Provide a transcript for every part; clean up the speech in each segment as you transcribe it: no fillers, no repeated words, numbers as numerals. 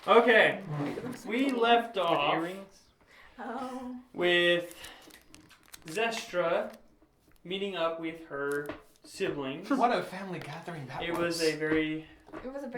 Okay, we left off with Zestra meeting up with her siblings. What a family gathering that was. It was a very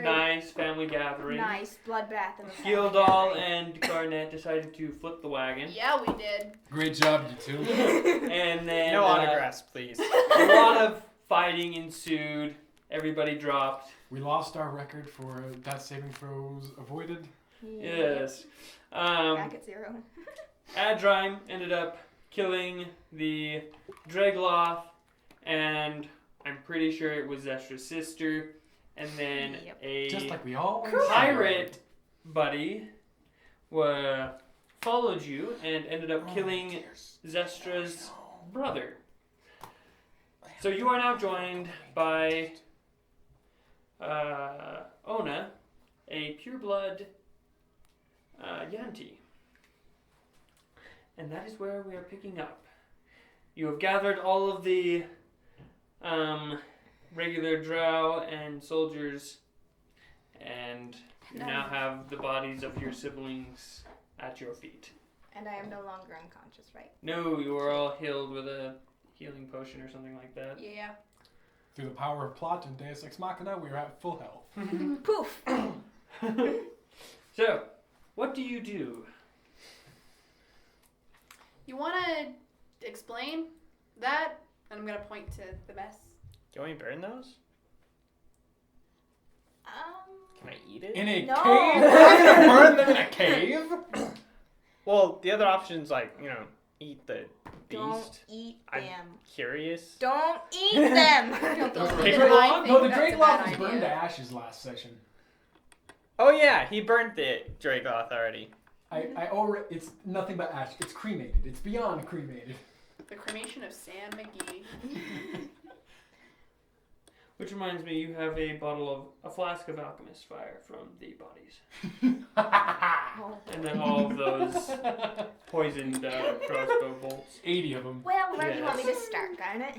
nice family gathering. Nice bloodbath of a family Gildal gathering. and Garnet decided to flip the wagon. Yeah, we did. Great job, you two. And then No autographs, please. a lot of fighting ensued. Everybody dropped. We lost our record for death saving throws avoided. Yes. Back at 0. Adrime ended up killing the Dregloth, and I'm pretty sure it was Zestra's sister. And then a Just like we all pirate buddy followed you and ended up killing Zestra's brother. So you are now joined by Ona, a pureblood Yanti. And that is where we are picking up. You have gathered all of the regular drow and soldiers, and you now have the bodies of your siblings at your feet. And I am no longer unconscious, right? No, you are all healed with a healing potion or something like that. Yeah. Through the power of plot and Deus Ex Machina, we are at full health. Poof! So, what do you do? You want to explain that? And I'm going to point to the mess. Can we burn those? Can I eat it? In a No. cave? We're gonna burn them in a cave? Well, the other option's like, eat the beast. Don't eat I'm them. curious. Don't eat them! No, the Drake-Loth was burned to ashes last session. Oh yeah, he burnt the Dragoth already. I already, it's nothing but ash. It's cremated. It's beyond cremated. The cremation of Sam McGee. Which reminds me, you have a flask of alchemist fire from the bodies. And then all of those poisoned crossbow bolts. 80 of them. Well, where do you want me to start, Garnet?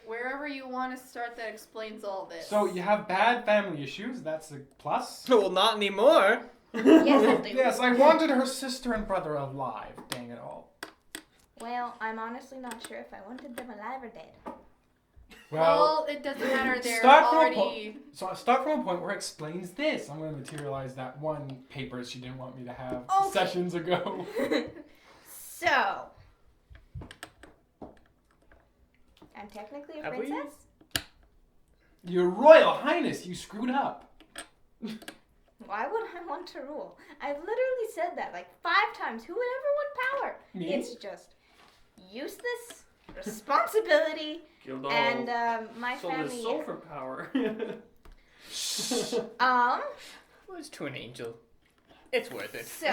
Wherever you want to start, that explains all this. So you have bad family issues. That's a plus. Well, not anymore. Yes, I do. Yes, I wanted her sister and brother alive. Dang it all. Well, I'm honestly not sure if I wanted them alive or dead. Well, it doesn't matter. They're start from a already... So I start from a point where it explains this. I'm going to materialize that one paper she didn't want me to have sessions ago. So, I'm technically a princess? Your Royal Highness, you screwed up. Why would I want to rule? I've literally said that like 5 times. Who would ever want power? Me? It's just useless responsibility. Gildal And my sold his family. soul for power. Well, it's to an angel. It's worth it. So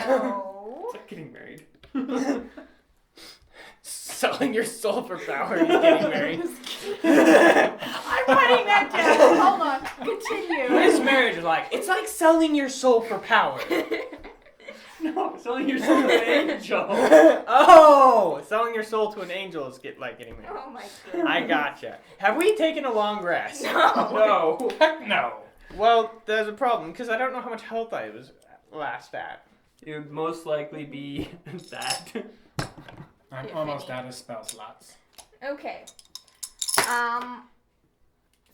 It's like getting married. Selling your soul for power and getting married. I'm writing that down. Hold on. Continue. This marriage is like, it's like selling your soul for power. No, selling your soul to an angel. Oh, selling your soul to an angel is getting married. Oh my god. I gotcha. Have we taken a long rest? No. Heck no. Well, there's a problem, because I don't know how much health I was last at. It would most likely be that. I'm If almost any. out of spell slots. Okay.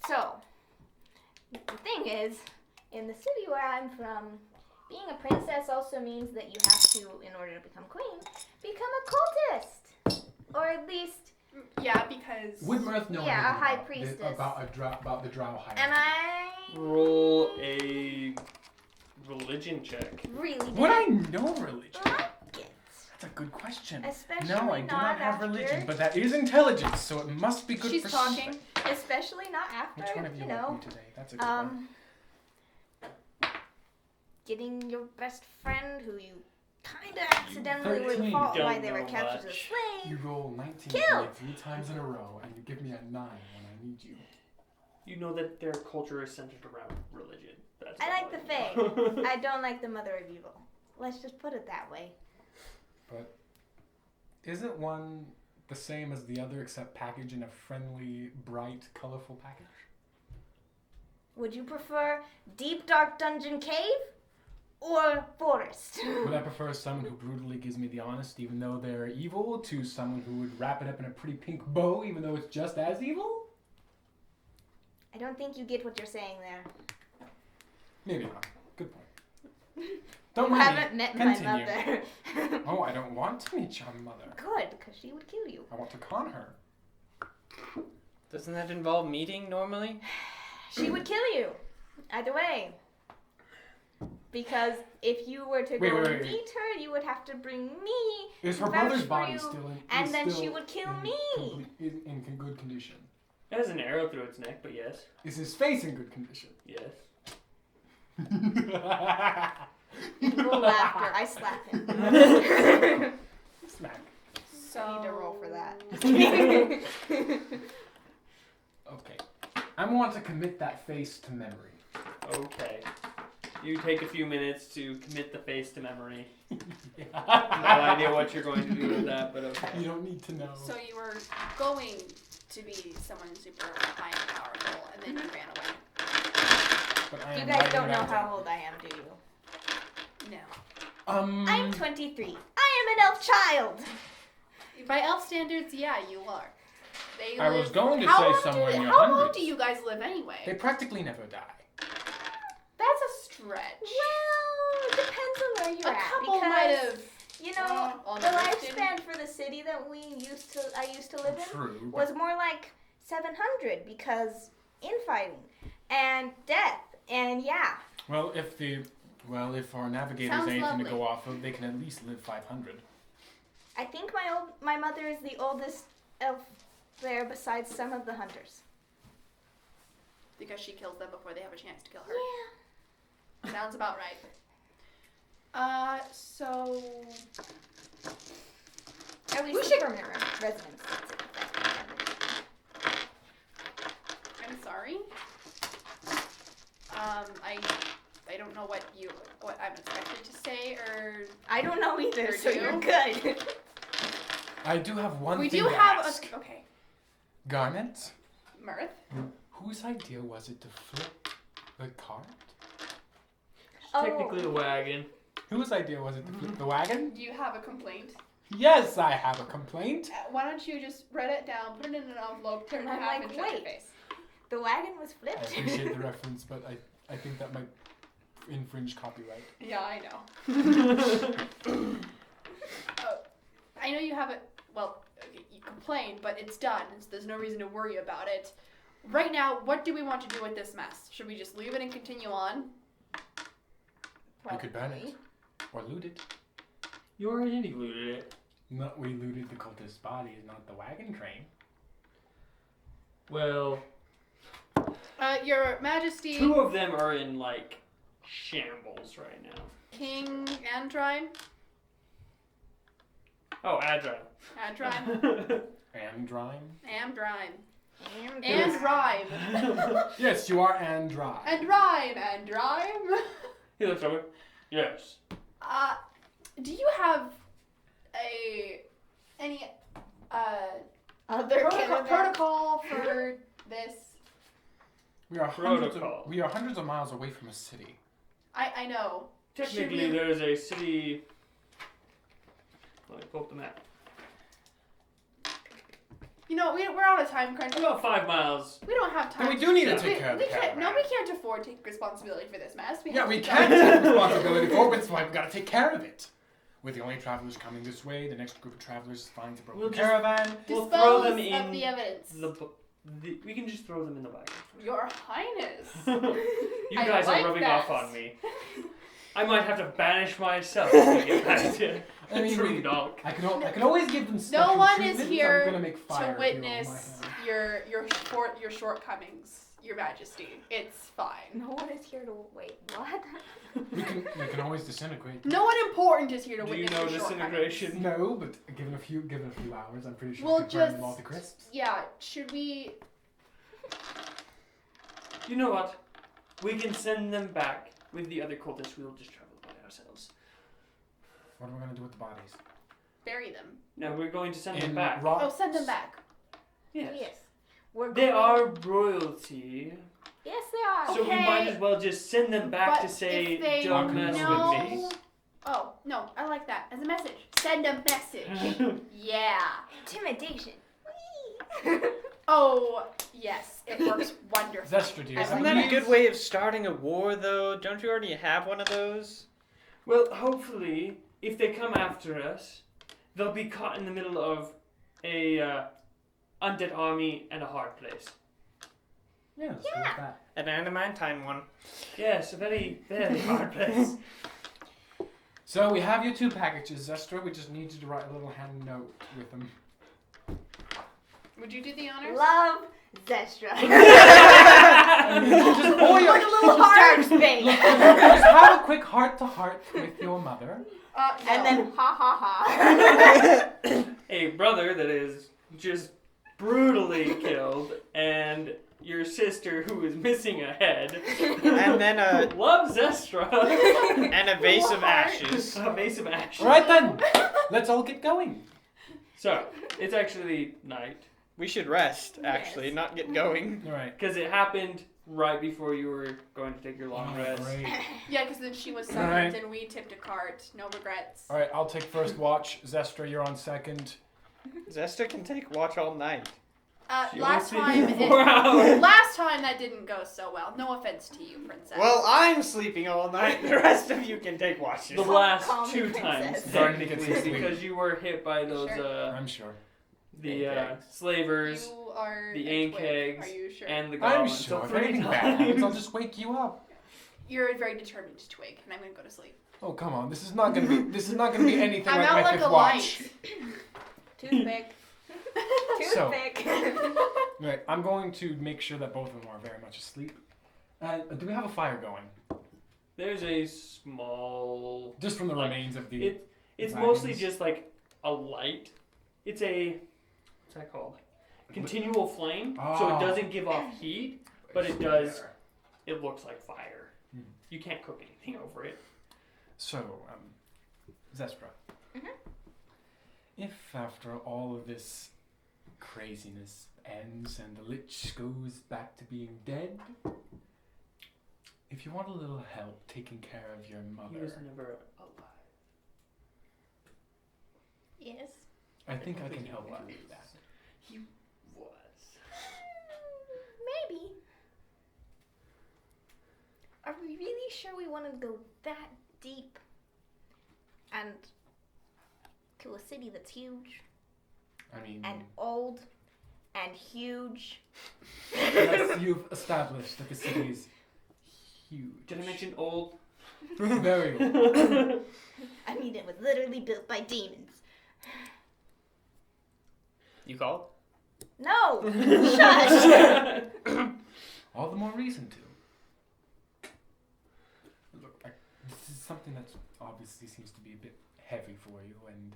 So the thing is, in the city where I'm from, being a princess also means that you have to, in order to become queen, become a cultist, or at least. Yeah, because... Would Mirth know Yeah, anything a high about priestess. about the drow hierarchy? And I Roll a religion check. really Would I didn't know religion? like it, That's a good question. especially No, I do not have after, religion, but that is intelligence, so it must be good She's for talking. something. especially not after, Which one of you you want know, me today? That's a good one. getting your best friend who you kind of accidentally were the 13. fault why Don't they were know captured as a much. slave. You roll 19 Kill. 3 times in a row, and you give me a 9 when I need you. You know that their culture is centered around religion. That's I all like the know. Fae. I don't like the Mother of Evil. Let's just put it that way. But isn't one the same as the other except packaged in a friendly, bright, colorful package? Would you prefer Deep Dark Dungeon Cave your forest. Would I prefer someone who brutally gives me the honest, even though they're evil, to someone who would wrap it up in a pretty pink bow, even though it's just as evil? I don't think you get what you're saying there. Maybe not. Good point. Don't You mind haven't me. met Continue. my mother. Oh, I don't want to meet your mother. Good, because she would kill you. I want to con her. Doesn't that involve meeting normally? She would kill you. Either way. Because if you were to go Wait. meet her, you would have to bring me. Is her vouch brother's for body you, still in? and is then still she would kill in me. in good condition. It has an arrow through its neck, but yes. Is his face in good condition? Yes. Evil laughter. I slap him. Smack. So I need to roll for that. Okay. I want to commit that face to memory. Okay. You take a few minutes to commit the face to memory. No Yeah. idea what you're going to do with that, but okay. You don't need to know. So you were going to be someone super high and powerful, and then you ran away. But I You am guys writing don't know that how down. old I am, do you? No. I'm 23. I am an elf child. By elf standards, yeah, you are. They I live, was going to how say long somewhere in your How long hundreds. do you guys live anyway? They practically never die. That's a stretch. Well, it depends on where you're A at. couple because, might have. You know, on the the lifespan for the city that I used to live in True. was more like 700 because infighting and death and yeah. Well, if our navigator's Sounds anything lovely. to go off of, they can at least live 500. I think my mother is the oldest elf there besides some of the hunters. Because she kills them before they have a chance to kill her. Yeah. Sounds about right. So At least We the should- permanent residents. I'm sorry. I don't know what I'm expected to say or I don't know either, Or so do? you're good. I do have one we thing do to have ask. okay. Garnet, Mirth. whose idea was it to flip the cart? Technically the wagon. Whose idea was it to flip the wagon? Do you have a complaint? Yes, I have a complaint. Why don't you just write it down, put it in an envelope, turn it in I'm half, like, and shut your wait. face? The wagon was I flipped. appreciate the reference, but I think that might infringe copyright. Yeah, I know. I know you haven't. Well, okay, you complained, but it's done. So there's no reason to worry about it. Right now, what do we want to do with this mess? Should we just leave it and continue on? We could burn it or loot it. You already looted it. No, we looted the cultist's bodies, not the wagon train. Well, Your Majesty, two of them are in, like, shambles right now. King Andrine. Oh, Agile. Andrine. Andrine? Andrine. And And rhyme. Yes, you are Andrine. And rhyme. And rhyme. He looks over. Yes. Do you have any other protocol for this? We are Protocol. hundreds of miles away from a city. I know. Technically, Should we- there's a city. Let me pull up the map. You know, we're on a time crunch. About 5 miles. We don't have time. And we do need to Yeah. take care of the caravan. No, we can't afford to take responsibility for this mess. Yeah, have we to can't go. take responsibility for it, but it's why we've got to take care of it. We're the only travelers coming this way. The next group of travelers finds a broken We'll just- caravan. We'll Dispose throw them of in the evidence. we can just throw them in the wagon. Your Highness. You I guys like are rubbing that. off on me. I might have to banish myself to get back to I mean, True Dog. I can always give them special No one treatment, is so here I'm gonna make fire to here on my witness hand. your shortcomings, Your Majesty. It's fine. No one is here to wait. What? We can always disintegrate. No one important is here to Do you witness know your disintegration? No, but given a few hours, I'm pretty sure We'll we could burn them just- all to crisps. Yeah, should we? You know what? We can send them back with the other cultists. We'll just travel by ourselves. What are we gonna do with the bodies? Bury them. No, we're going to send them In back. rocks? Oh, send them back. Yes. Yes. We're They going- are royalty. Yes, they are. So we might as well just send them back But to say, if they don't mess with me. Oh, no, I like that. As a message. Send a message. Yeah. Intimidation. Oh, yes. It works wonderfully. Zestra, do you Isn't have that a any? good way of starting a war, though? Don't you already have one of those? Well, hopefully, if they come after us, they'll be caught in the middle of a undead army and a hard place. Yeah, let's go with that. An adamantine one. Yes, a very, very hard place. So we have your 2 packages, Zestra. We just need you to write a little hand note with them. Would you do the honors? Love Zestra. Just pour your, Put a little heart space. just have a quick heart-to-heart with your mother. No. And then ha ha ha. A brother that is just brutally killed, and your sister who is missing a head. And then Loves Zestra. and a vase of ashes. A vase of ashes. All right then, let's all get going. So, it's actually night. We should rest, actually, Yes. not get going. All right. Because it happened right before you were going to take your long rest. Great. Yeah, because then she was summoned Alright. and we tipped a cart. No regrets. All right, I'll take first watch. Zestra, you're on second. Zesta can take watch all night. She Last only time, sleeps 4 hours. last time that didn't go so well. No offense to you, princess. Well, I'm sleeping all night. The rest of you can take watches. The last Call me 2 princess. times, Starting to get technically, some sleep. because you were hit by those, Sure. I'm sure. the slavers you are the a ink twig. eggs, Are you sure? and the I'm goblins. sure. So If 3 anything bad happens, I'll times. just wake you up. You're a very determined twig, and I'm gonna go to sleep. Oh come on, this is not gonna be. This is not gonna be anything I'm like out my like fifth a watch. Toothpick. So- Toothpick. Right, I'm going to make sure that both of them are very much asleep. Do we have a fire going? There's a small. Just from the Like, remains of the. It's wagons? mostly just like a light. It's a. What's that called? Continual flame. So Oh. it doesn't give off heat, but it does. It looks like fire. Hmm. You can't cook anything over it. So, Zespra. Mhm. If after all of this craziness ends and the Lich goes back to being dead, if you want a little help taking care of your He was mother, never alive. Yes. I think I don't can think help he you was. with that. He was. Maybe. Are we really sure we want to go that deep and to a city that's huge I mean, and old and huge? yes, you've established that the city is huge. Did I mention old? Very old. I mean, it was literally built by demons. You called? No! Shush! All the more reason to. Look, this is something that obviously seems to be a bit heavy for you, and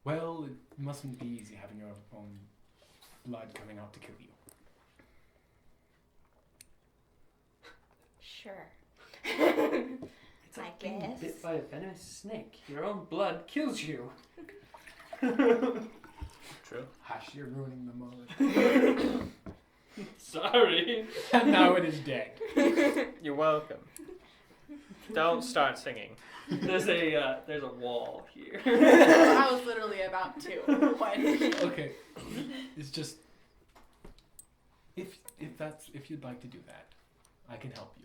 well, it mustn't be easy having your own blood coming out to kill you. Sure. It's I like being guess. bit by a venomous snake. Your own blood kills you. True. Hush, you're ruining the moment. Sorry. And now it is dead. You're welcome. Don't start singing. There's a wall here. I was literally about to. When... Okay, it's just if you'd like to do that, I can help you.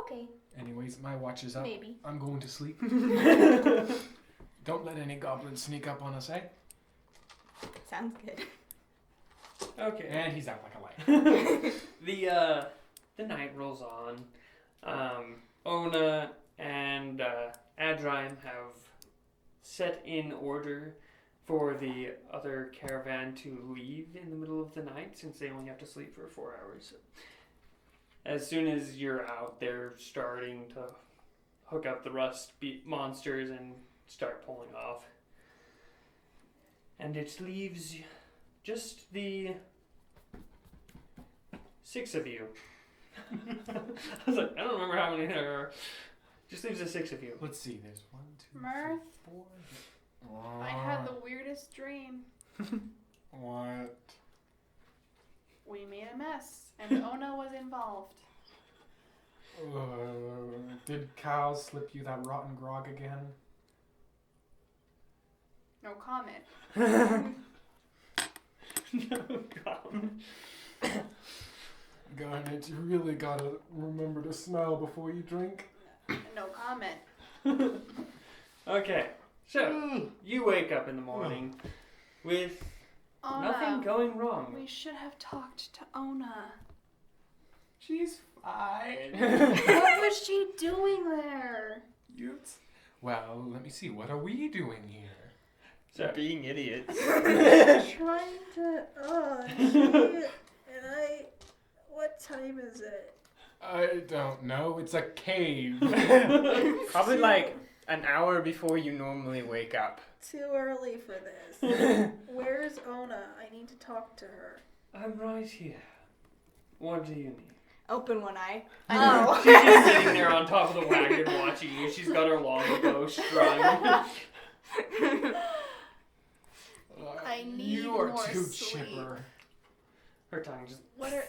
Okay, Anyways, my watch is up. maybe. I'm going to sleep. Don't let any goblins sneak up on us, eh? Sounds good. Okay. And he's out like a light. The night rolls on. Ona and Adrime have set in order for the other caravan to leave in the middle of the night, since they only have to sleep for 4 hours. As soon as you're out, they're starting to hook up the rust monsters and start pulling off. And it leaves just the 6 of you. I was like, I don't remember how many there are. Just leaves the 6 of you. Let's see, there's 1, 2, 3, Mirth. 4. I had the weirdest dream. What? We made a mess, and Ona was involved. Did Cal slip you that rotten grog again? No comment. No comment. Garnet, you really gotta remember to smell before you drink. No comment. Okay, so you wake up in the morning with Ona, nothing going wrong. we should have talked to Ona. She's fine. What was she doing there? Well, let me see. What are we doing here? So, Being idiots. Trying to. Shit. And what time is it? I don't know. It's a cave. Probably like an hour before you normally wake up. Too early for this. Where's Ona? I need to talk to her. I'm right here. What do you need? Open one eye. She's just sitting there on top of the wagon watching you. She's got her longbow strung. I need You are more too sleep. chipper. Her tongue just. What are?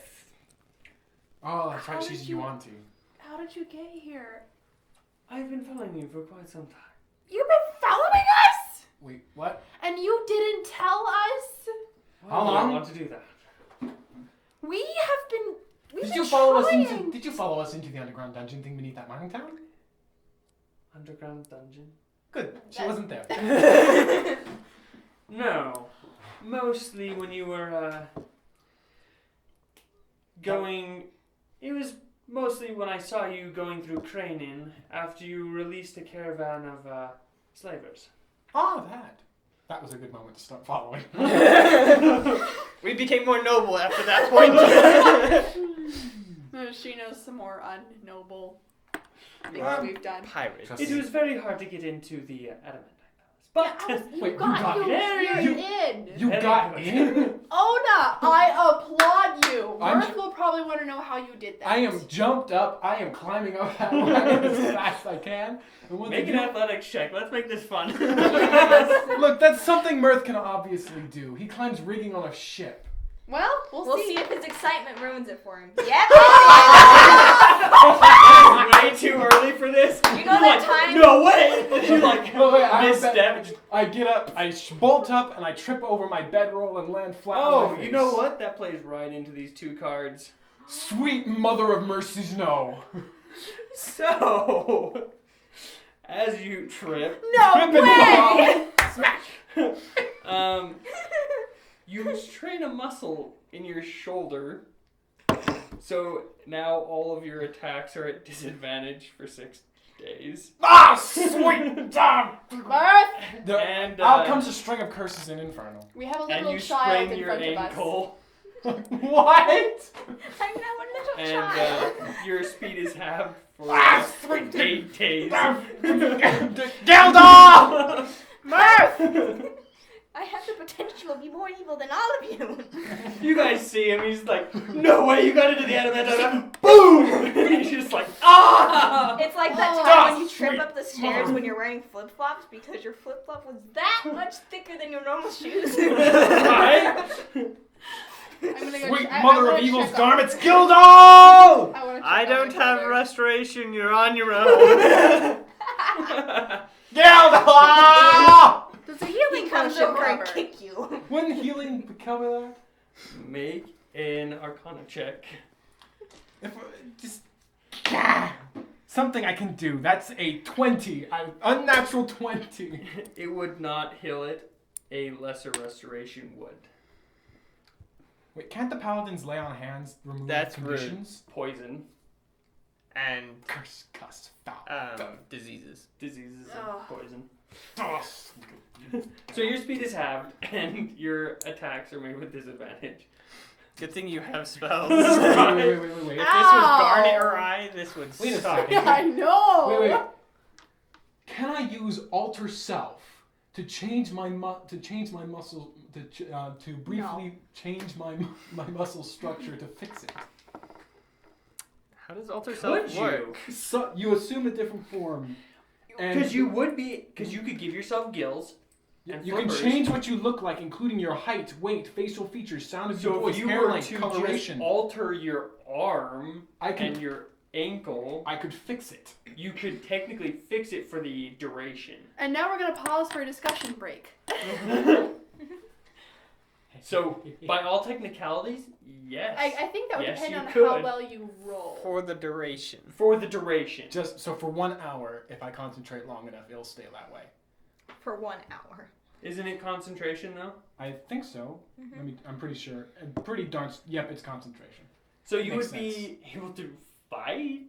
Oh, that's How right. did She's you- Yuanti. How did you get here? I've been following you for quite some time. You've been following us, Wait, what? and you didn't tell us. Why How would I long? want to do that? We have been. We've Did been you follow trying. us into? Did you follow us into the underground dungeon thing beneath that mining town? Underground dungeon? Good. She wasn't there. No. Mostly when you were going. It was mostly when I saw you going through Cranin after you released a caravan of slavers. Ah, that. That was a good moment to start following. We became more noble after that point. She knows some more unnoble things Um, we've done. Pirates. Just- It was very hard to get into the Adamantine Palace. But Wait, you got in? in. You got in? Ona, I applaud you. I'm Mirth will probably want to know how you did that. I am jumped up. I am climbing up that wagon as fast as I can. And once Make I an do- athletics check. Let's make this fun. Look, that's something Mirth can obviously do. He climbs rigging on a ship. Well, we'll see. if his excitement ruins it for him. Yep. It's way too early for this. You know that time? No way. And you like No, wait, I misstep. I get up, I bolt up, and I trip over my bedroll and land flat on Oh, my face. you know what? That plays right into these two cards. Sweet mother of mercies, no. So, as you trip, No Trip and way! fall. you strain a muscle in your shoulder. So now all of your attacks are at disadvantage for 6 days. Ah, sweet damn! Mirth, And Out comes a string of curses in Infernal. we have a and little you child sprain in your front of us. ankle. What? I'm now a little And child. your speed is halved for Ah, sweet 8 days. Gilda! Mirth! I have the potential to be more evil than all of you. You guys see him, he's like, no way, you got into the Adamantine. Boom! He's just like, ah! It's like that Oh, time when you trip sweet up the stairs mother. when you're wearing flip-flops because your flip-flop was that much thicker than your normal shoes. Right? I'm gonna go Sweet I'm mother gonna of evil's check garments, on- Gilda! I don't have restoration. You're on your own. Gilda! Does a healing comes potion over come her. kick you? Wouldn't healing cover that? Make an Arcana check. If, just something I can do. That's a 20. Unnatural 20. It would not heal it. A lesser restoration would. Wait, can't the paladins lay on hands, remove That's rude. conditions? Poison, And Curse, cuss, foul. diseases. diseases, Ugh. and poison. Oh, So your speed is halved, and your attacks are made with disadvantage. Good thing you have spells. wait. If this was Garnet or I, this would Wait a suck. second. Yeah, I know. Wait. Can I use alter self to change my muscle to briefly change my muscle structure to fix it? How does alter Could self you? work? So you assume a different form. Because you could give yourself gills, And You can flippers. change what you look like, including your height, weight, facial features, sound of your So voice, if you were hairline, to coloration. just alter your arm I and could, your ankle, I could fix it. you could technically fix it for the duration. And now we're gonna pause for a discussion break. So, by all technicalities, yes. I think that would Yes, depend you on could. how well you roll. For the duration. For the duration. Just so for 1 hour, if I concentrate long enough, it'll stay that way. For 1 hour. Isn't it concentration, though? I think so. I'm pretty sure. I'm pretty darn. Yep, it's concentration. So you Makes would be able to fight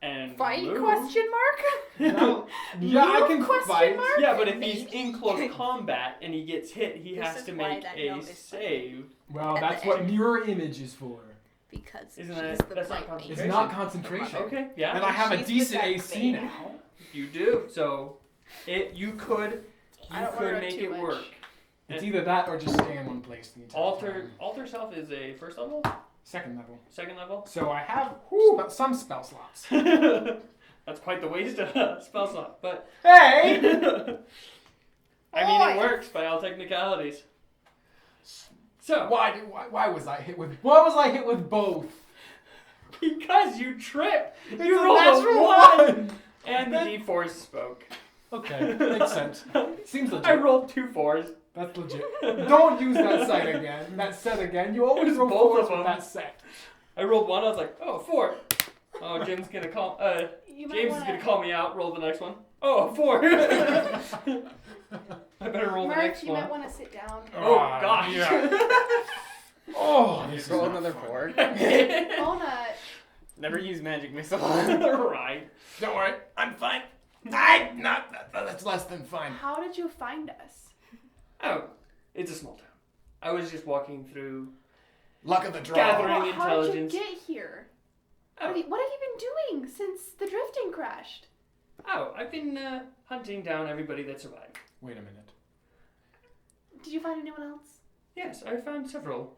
and Fight? move. Question mark? No, yeah, I Move? can Question fight. mark? Yeah, but if he's in close combat and he gets hit, he This has is to why make that a note is save. Well, At that's the what end. mirror image is for. Because Isn't she's that- the that's not plant It's concentration? not concentration. Okay, yeah. And I have a She's the decent dark AC fate. now. You do. So, you could I don't wanna run make too it much. work. It's either that or just stay in one place the entire time. Alter self is a first level, Second level. second level. So I have some spell slots. That's quite the waste of a spell slot, but Hey! I mean it Boy. works by all technicalities. So Why was I hit with? Why was I hit with both? because you tripped, It's you a rolled natural a 1, one. and the D4 spoke. Okay, makes sense. Seems legit. I rolled 2 4s. That's legit. Don't use that site again. That set again. You always It's roll both fours of with them. that set. I rolled 1. I was like, oh, 4. Oh, Jim's gonna call. You might James is wanna- gonna call me out. Roll the next one. Oh, 4. I better roll the Mark, next you one. might want to sit down. Oh gosh. Oh, this is Roll not another fun. 4. Mona, Never use magic missile. Right. Don't worry, I'm fine. That's less than fine. how did you find us? Oh, it's a small town. I was just walking through. Luck of the draw. Gathering How did you intelligence. get here? Oh, What have you been doing since the drifting crashed? oh I've been hunting down everybody that survived. Wait a minute. Did you find anyone else? Yes, I found several.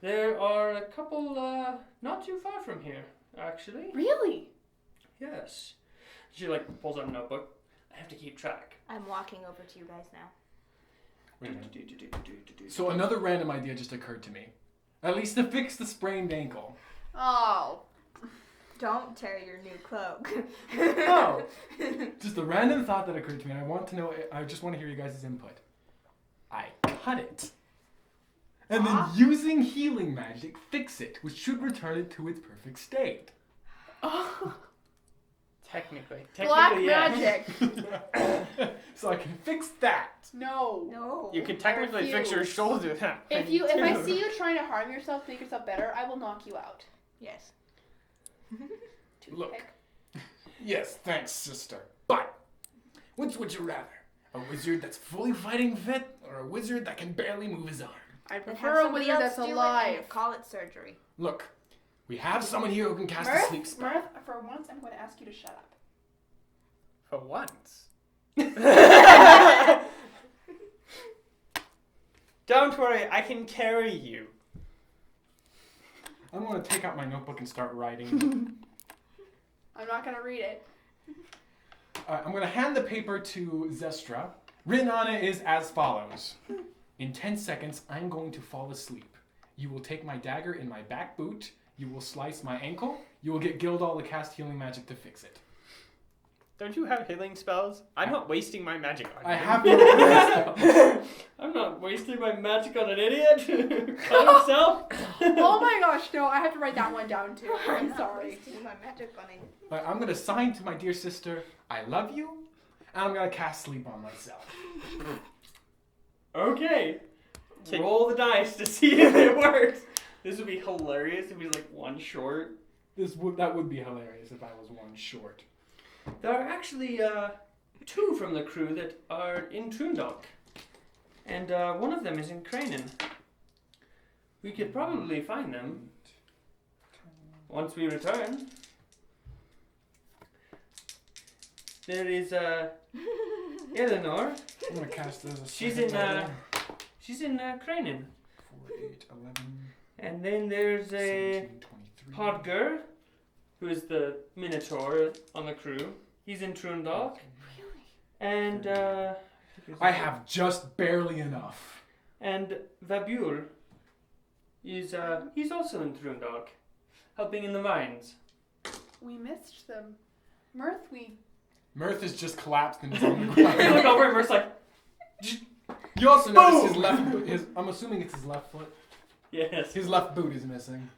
There are a couple not too far from here, actually. Really? Yes. She pulls out a notebook. I have to keep track. I'm walking over to you guys now. Wait a minute. So another random idea just occurred to me. At least to fix the sprained ankle. Oh. Don't tear your new cloak. No. Just a random thought that occurred to me. I just want to hear you guys' input. I cut it. And then using healing magic, fix it, which should return it to its perfect state. Technically. Black Technically, yeah. magic. So I can fix that. No. No. You can technically I fix your refuse. shoulder now. If I see you trying to harm yourself to make yourself better, I will knock you out. Yes. Look. Toothpick. Yes, thanks, sister. But, which would you rather? A wizard that's fully fighting fit, or a wizard that can barely move his arm? I Then have prefer a somebody wizard else that's do it alive. and call it surgery. Look, we have someone here who can cast a sleep spell. Murph, for once, I'm going to ask you to shut up. For once. Don't worry, I can carry you. I'm going to take out my notebook and start writing. I'm not going to read it. I'm going to hand the paper to Zestra. Written on it is as follows. In 10 seconds, I'm going to fall asleep. You will take my dagger in my back boot. You will slice my ankle. You will get Gildal to cast healing magic to fix it. Don't you have healing spells? I'm not wasting my magic on you. I have no healing spells. I'm not wasting my magic on an idiot. Call himself. Oh my gosh, no, I have to write that one down too. I'm not sorry. wasting my magic on it. But I'm going to sign to my dear sister, I love you, and I'm going to cast sleep on myself. Okay. Roll the dice to see if it works. This would be hilarious if we one short. That would be hilarious if I was one short. There are actually 2 from the crew that are in Trundalk. And one of them is in Cranen. We could probably find them once we return. There is Eleanor. I'm going to cast this as She's second in, level. She's in Cranen. 4, 8, 11, And then there's a 17, 23. Podger, who is the Minotaur on the crew. He's in Trundalk. And I have just barely enough. And Vabur is he's also in Trundalk, helping in the mines. We missed them. Mirth, we... Mirth is just collapsed in his own You ground. look over and Mirth's like, You also notice his left boot, I'm assuming it's his left foot. yes. His left boot is missing.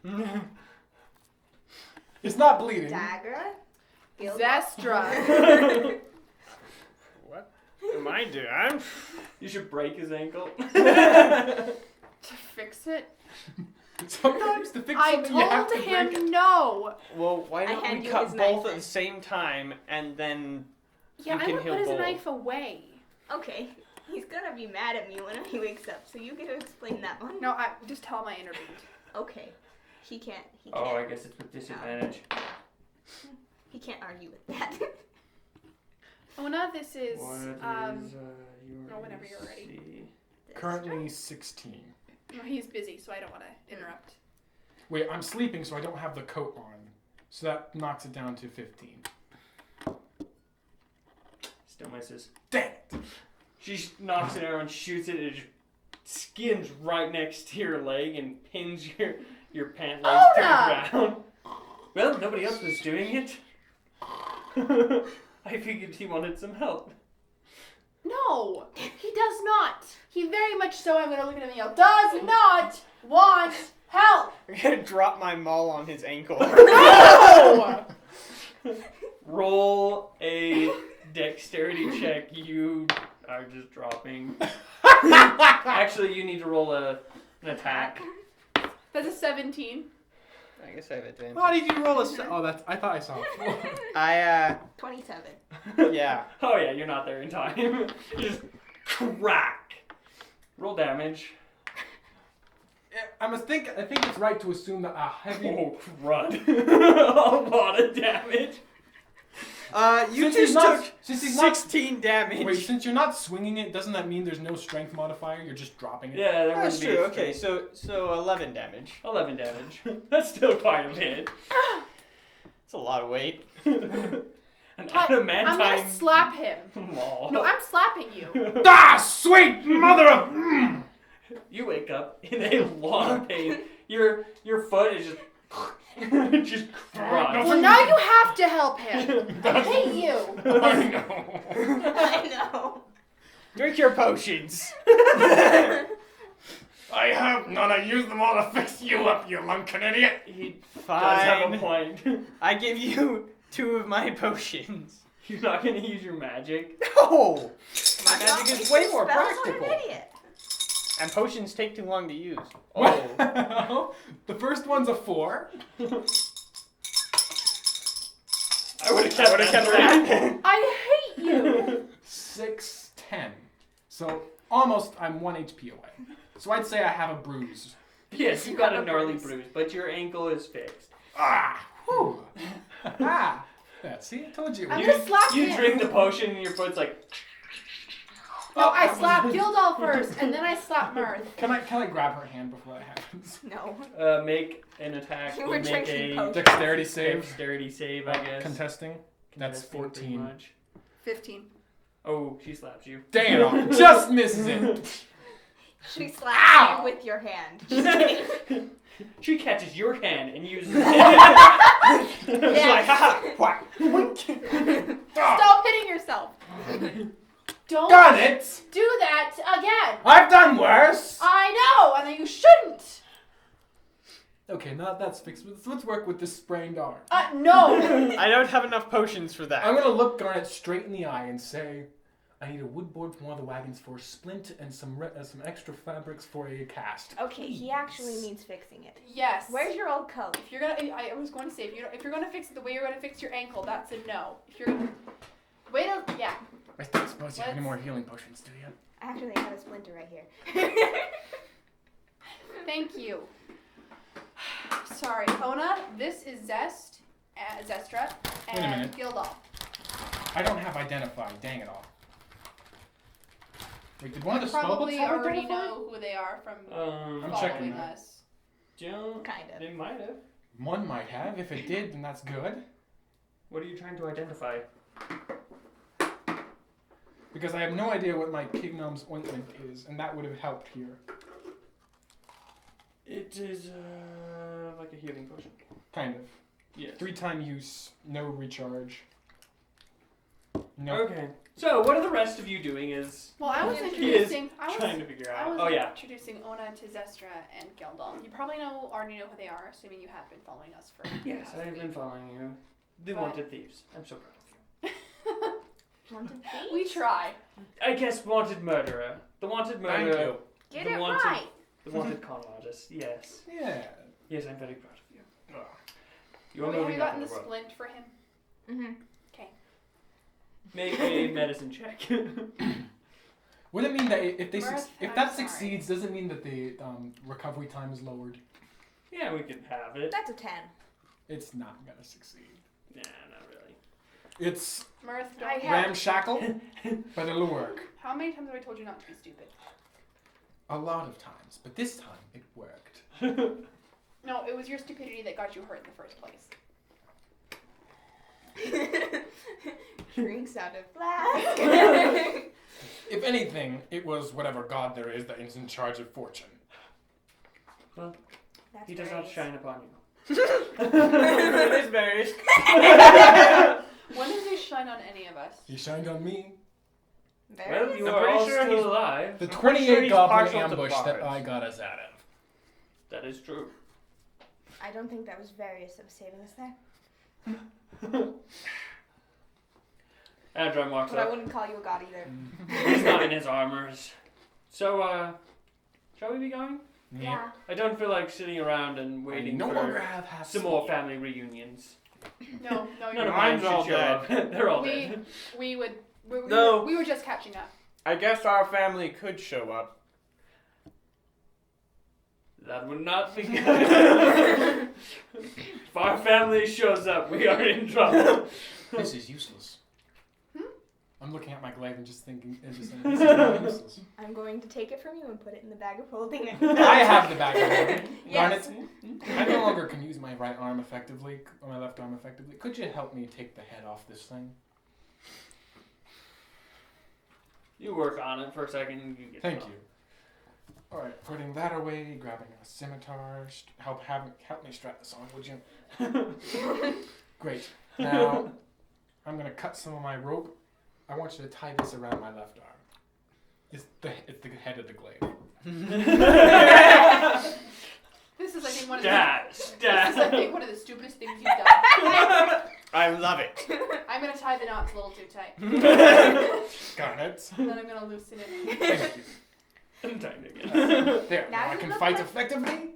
It's not bleeding. Dagger. Zestra. What am I doing? You should break his ankle. To fix it? Sometimes to fix I something you have told to break it. him no. Well, why I don't hand we you cut his both knife. at the same time and then Yeah, you I'm can gonna heal put his both? knife away. Okay. He's gonna be mad at me when he wakes up, so you get to explain that one. No, I just tell him I intervened. Okay. He can't. Oh, I guess it's with disadvantage. He can't argue with that. Ona, this is What is your whenever you're ready. AC? Currently 16. no, he's busy, so I don't want to interrupt. Wait, I'm sleeping, so I don't have the coat on. So that knocks it down to 15. Still misses. Dang it! She knocks an arrow and shoots it. It just skims right next to your leg and pins your pant leg to the ground. Well, nobody else was doing it. I figured he wanted some help. No, he does not. He very much so, I'm going to look at him and yell, does not want help. I'm gonna drop my maul on his ankle. No! Roll a dexterity check. You are just dropping. Actually, you need to roll an attack. That's a 17. I guess I have advantage. Why did you roll a... Oh, that's... I thought I saw it. 27. Yeah. Oh yeah, you're not there in time. You just crack. Roll damage. I think it's right to assume that a heavy... Oh crud! A lot of damage. You Since he's just not- took since he's not- 16 damage. Wait, since you're not swinging it, doesn't that mean there's no strength modifier? You're just dropping it? Yeah, that That's would be true. Okay, so 11 damage. 11 damage. That's still quite a bit. That's a lot of weight. An I'm adamantine going to slap him. maul. No, I'm slapping you. Ah, sweet mother of... You wake up in a lot of pain. Your foot is just crushed. Well, now you have to help him. I hate you. I know. I know. Drink your potions. I have none. I used them all to fix you up, you lunkin' idiot. He does have a Fine. point. I give you 2 of my potions. You're not going to use your magic. No! My I'm not magic is wasting way more spells on practical. an idiot. And potions take too long to use. Oh. Well, the first one's a 4. I would have kept that. I hate you. 6, 10. So almost I'm 1 HP away. So I'd say I have a bruise. Yes, you got a gnarly bruise, but your ankle is fixed. Ah! Whew. Ah! Yeah, see, I told you. I'm gonna slap You him. drink the potion and your foot's like... No, I slap Gildal first, and then I slap Mirth. Can I grab her hand before that happens? No. Make an attack. You were make drinking a potion. Dexterity save. dexterity save, I guess. Contesting. That's Contesting pretty 14. much. 15. Oh, she slaps you. Dang it! Just misses it. She slaps Ow! you with your hand. Just kidding. She catches your hand and uses it. It's like, haha, whack. Stop hitting yourself. Don't Got it! do that again. I've done worse! I know, and you shouldn't. Okay, now that's fixed. Let's work with this sprained arm. No. I don't have enough potions for that. I'm gonna look Garnet straight in the eye and say, I need a wood board from one of the wagons for a splint and some extra fabrics for a cast. Okay, he actually needs fixing it. Yes. Where's your old coat? If you're gonna, I was going to say, if you're gonna fix it the way you're gonna fix your ankle, that's a no. If you're gonna, wait till, yeah. I don't suppose you have any Let's- more healing potions, do you? Actually, I have a splinter right here. Thank you. Sorry, Ona. This is Zestra, Wait a and minute. Gildal. I don't have identify, dang it all. Wait, did one of You the spellbooks probably have already identify? know who they are from I'm following checking. us. Joe, Kind of. they might have. One might have. If it did, then that's good. What are you trying to identify? Because I have no idea what my Pignom's ointment is, and that would have helped here. It is like a healing potion. Kind of. Yes. 3-time use, no recharge. No. Okay. So what are the rest of you doing? Is Well, I was He is introducing. trying to figure I out. was Oh yeah. introducing Ona to Zestra and Geldon. You probably already know who they are, assuming you have been following us for. Yes, past I've week. been following you. The But- wanted thieves. I'm so proud of you. Wanted thieves? We try. I guess wanted murderer. The wanted Thank murderer. you. Get the it wanted- right. The wanted con artist. Yes. Yeah. Yes, I'm very proud of you. Ugh. You're Have you moving up gotten in the the world. splint for him? Mm-hmm. Make a medicine check. Would it mean that if they Mirth, if I'm that sorry. succeeds, does it mean that the recovery time is lowered? Yeah, we can have it. That's a 10. It's not gonna succeed. Nah, not really. It's Mirth, I don't. have- ramshackle, but it'll work. How many times have I told you not to be stupid? A lot of times, but this time it worked. No, it was your stupidity that got you hurt in the first place. Drinks out of flask. If anything, it was whatever god there is that is in charge of fortune. Well, That's he does not great. shine upon you. It is very. When does he shine on any of us? He shined on me. Very Well, you I'm are pretty all sure still he's- alive. The I'm pretty 28 sure he's goblin partial to ambush that bards. I got us out of. That is true. I don't think that was Various that was saving us there. Adron walks But I up. wouldn't call you a god either. He's not in his armors. So, shall we be going? Yeah. I don't feel like sitting around and I waiting no longer for have half some more family reunions. No, None you're of right. mine Mine's all should show up. They're all We dead. we would. We No. we were just catching up. I guess our family could show up. That would not be good. If our family shows up, we are in trouble. This is useless. Hmm? I'm looking at my glaive and just thinking, this is not useless. I'm going to take it from you and put it in the bag of holding. I have the bag of holding. Darn Yes. it. I no longer can use my right arm effectively, or my left arm effectively. Could you help me take the head off this thing? You work on it for a second. And you get Thank it you. Alright, putting that away, grabbing a scimitar. Help me strap this on, would you? Great. Now, I'm going to cut some of my rope. I want you to tie this around my left arm. It's the head of the glaive. This is, I think, one of Stat, the. This is, I stat. think, one of the stupidest things you've done. I love it. I'm gonna tie the knots a little too tight, Got it. and then I'm gonna loosen it. Thank you. I'm trying to get There, Now now I you can look fight like- effectively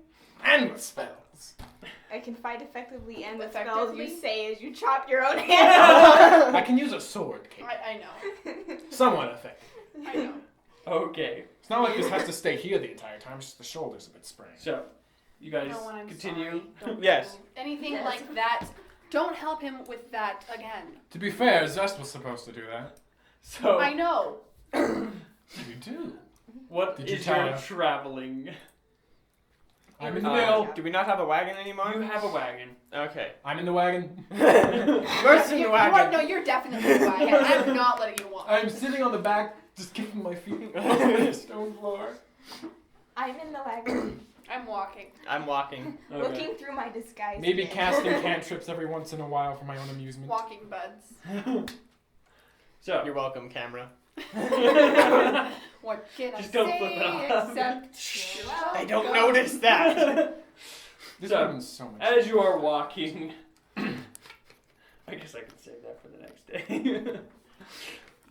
and with spells. I can fight effectively and with Effectively? spells you say as you chop your own hand off. I can use a sword, Kate. I know. Somewhat effective. I know. Okay, It's not like this has to stay here the entire time, it's just the shoulders a bit sprained. so you guys No, when I'm continue. sorry. Don't Yes. do anything Yes. like that. Don't help him with that again. To be fair, Zest was supposed to do that. So, I know. You do. what Did you is tell your her? traveling? I'm in the Well, Do we not have a wagon anymore? you have a wagon. Okay. I'm in the wagon. Worse in the wagon. No, you're definitely in the wagon. I'm not letting you walk. I'm sitting on the back, just kicking my feet on the stone floor. I'm in the wagon, I'm walking. I'm walking. Okay. looking through my disguise. Maybe kit. casting cantrips every once in a while for my own amusement. Walking buds. So, You're welcome, camera. What can Just I don't say flip it off. except You're welcome. They don't notice that. This So, would have been so much. as you are walking, I guess I can save that for the next day.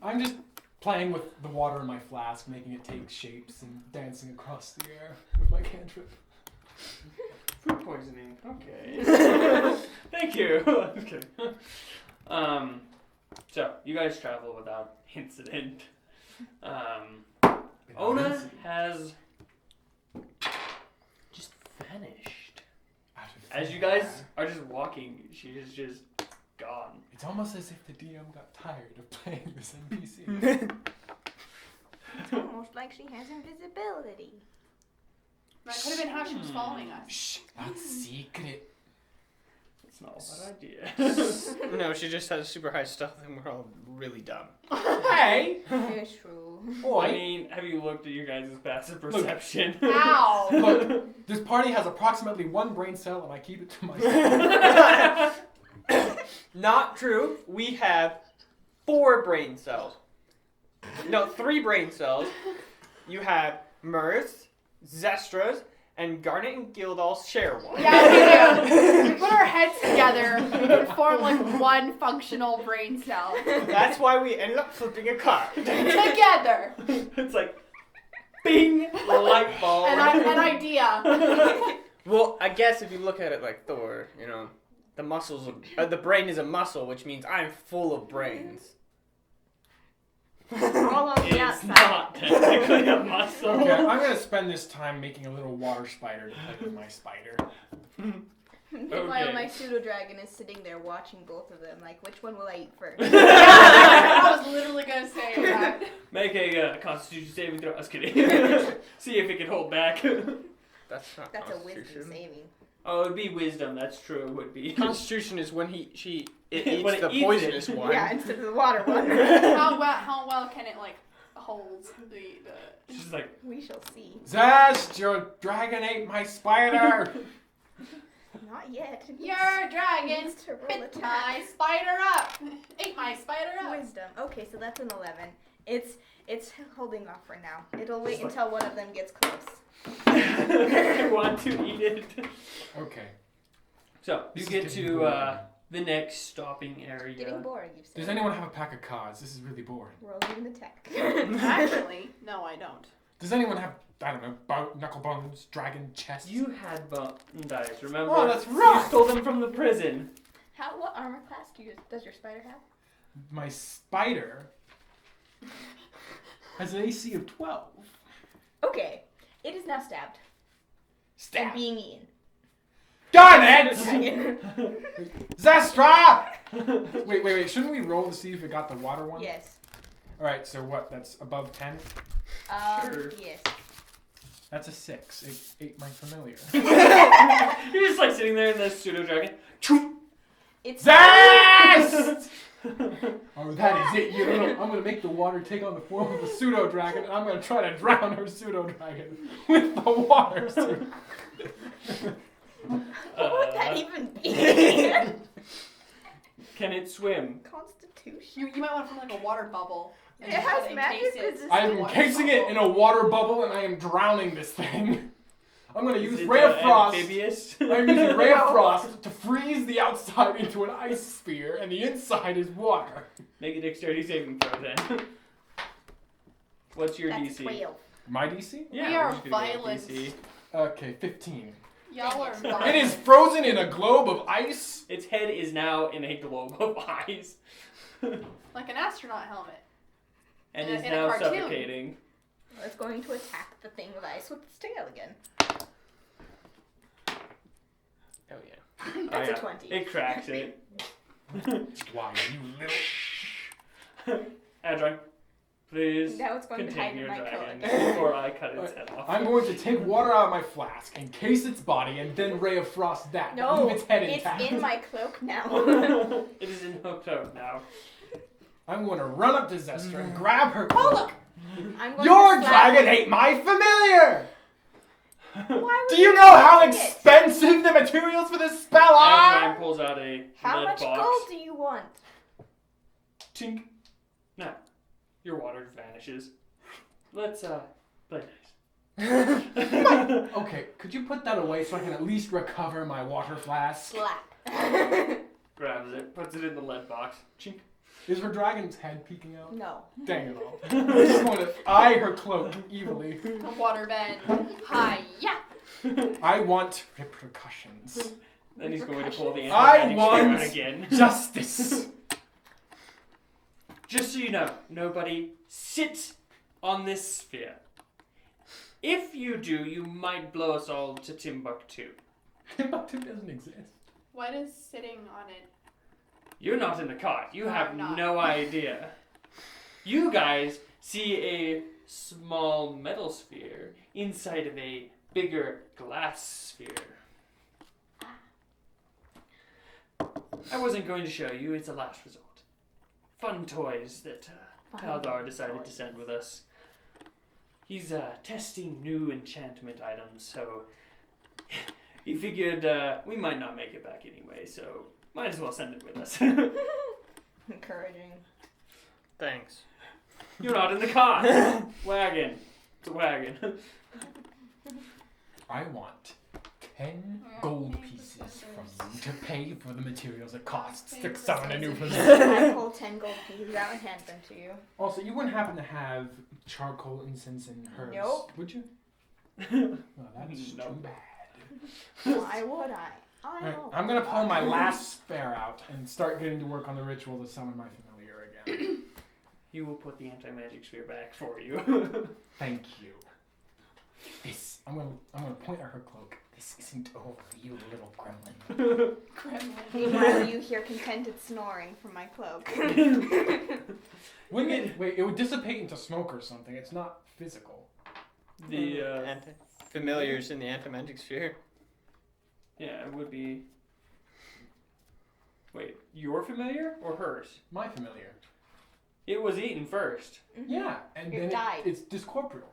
I'm just playing with the water in my flask, making it take shapes and dancing across the air with my cantrip. Food poisoning. Okay. Thank you. Just kidding. So you guys travel without incident. Ona has just vanished. As you guys are just walking, she is just gone. It's almost as if the DM got tired of playing this NPC. It's almost like she has invisibility. That could have been how she was following us. Shh, that's secret. It's not a bad idea. No, she just has super high stealth and we're all really dumb. Hey! It's true. I Boy! mean, have you looked at your guys' passive perception? Ow! Look, this party has approximately 1 brain cell and I keep it to myself. Not true. We have 4 brain cells. No, 3 brain cells. You have Mirth, Zestra's, and Garnet and Gildall share one. Yeah, we do. We put our heads together and we can form like one functional brain cell. That's why we ended up flipping a card. Together. It's like, bing, light bulb. An idea. Well, I guess if you look at it like Thor, you know, the muscles, the brain is a muscle, which means I'm full of brains. All on the It's outside. not technically a muscle. Okay, I'm gonna spend this time making a little water spider to play with my spider. Meanwhile, Okay. my pseudo dragon is sitting there watching both of them, like, which one will I eat first? I was literally gonna say that. Make a Constitution saving throw. I was kidding. See if it can hold back. That's not That's a Constitution. wisdom saving. Oh, it would be wisdom. That's true. It would be. Constitution is when it eats When it the eats poisonous it. one. Yeah, instead of the water one. How well can it like hold the She's like, We shall see. Zest, your dragon ate my spider! Not yet. Your dragon Needs to roll bit attack. my spider up. Ate my spider up. Wisdom. Okay, so that's an 11. It's holding off for now. It'll wait It's like- until one of them gets close. I want to eat it. Okay. So you This is get getting to boring. the next stopping Getting area. boring, you've said. Does anyone have a pack of cards? This is really boring. Roll even the tech. Actually, no, I don't. Does anyone have, I don't know, knuckle bones, dragon chests? You had bone dice, remember? Oh, that's right. You stole them from the prison. What armor class does your spider have? My spider has an AC of 12. Okay, it is now stabbed and Stab. being eaten. Darn it! Dragon. Zestra! Wait. Shouldn't we roll to see if it got the water one? Yes. Alright, so what? That's above 10? Sure. Yes. That's a 6. It ate my familiar. You're just like sitting there in this pseudo dragon. It's Zest! Oh, that is it. I'm gonna make the water take on the form of a pseudo dragon, and I'm gonna try to drown her pseudo dragon with the water. What would that even be? Can it swim? Constitution. You might want to put like a water bubble. It has magic resistance. I am encasing it in a water bubble, and I am drowning this thing. I'm gonna use Is it, Ray of Frost. amphibious? I'm using Ray of Frost to freeze the outside into an ice sphere, and the inside is water. Make a dexterity saving throw then. What's your That's DC? 12. My DC? Yeah, We are we're just gonna go with violent. DC. Okay, 15. Y'all are It is frozen in a globe of ice. Its head is now in a globe of ice. like an astronaut helmet. And In a- is in a now cartoon. suffocating. It's going to attack the thing with ice with its tail again. Oh yeah. That's Oh, yeah. a 20. It cracks it. Why, you little... Adrian, please Now it's going to hide contain in your my dragon coat. before I cut its head off. I'm going to take water out of my flask, encase its body, and then Ray of Frost that. No, Leave its head it's intact. in my cloak now. It is in hooked up now. I'm going to run up to Zestra and grab her Hold cloak. I'm going Your to slap dragon ate my familiar! Why would Do you know how take it? expensive the materials for this spell are? Adrian pulls out a How lead much box. gold do you want? Tink. Now, your water vanishes. Let's play nice. Okay, could you put that away so I can at least recover my water flask? Slap. Grabs it, puts it in the lead box. Chink. Is her dragon's head peeking out? No. Dang it all. I'm just going to eye her cloak evilly. The water bed. Hi-ya! I want repercussions. Then he's going to pull the I anti-magic want- out again. Justice! Just so you know, nobody sits on this sphere. If you do, you might blow us all to Timbuktu. Timbuktu doesn't exist. What is sitting on it? You're not in the cart. You No, have I'm not. no idea. You guys see a small metal sphere inside of a bigger glass sphere. I wasn't going to show you. It's a last resort. Fun toys that Kal'Jaru decided to send with us. He's testing new enchantment items, so he figured we might not make it back anyway, so might as well send it with us. Encouraging. Thanks. You're not in the car. Wagon. It's a wagon. I want 10 gold pieces from you to pay for the materials it costs to summon a new familiar. I pull 10 gold pieces out and hand them to you. Also, you wouldn't happen to have charcoal, incense, and herbs, Nope. would you? Well, that's Nope. too bad. Why would I? Alright, I'm gonna pull my last spare out and start getting to work on the ritual to summon my familiar again. He will put the anti-magic sphere back for you. Thank you. This, I'm gonna point at her cloak. This isn't over, you little gremlin. Meanwhile, you hear contented snoring from my cloak. Wouldn't it? Wait, it would dissipate into smoke or something. It's not physical. The Familiars in the anti-magic sphere. yeah, it would be. Wait, your familiar or hers? My familiar. It was eaten first. Yeah, and It then died. it's discorporeal.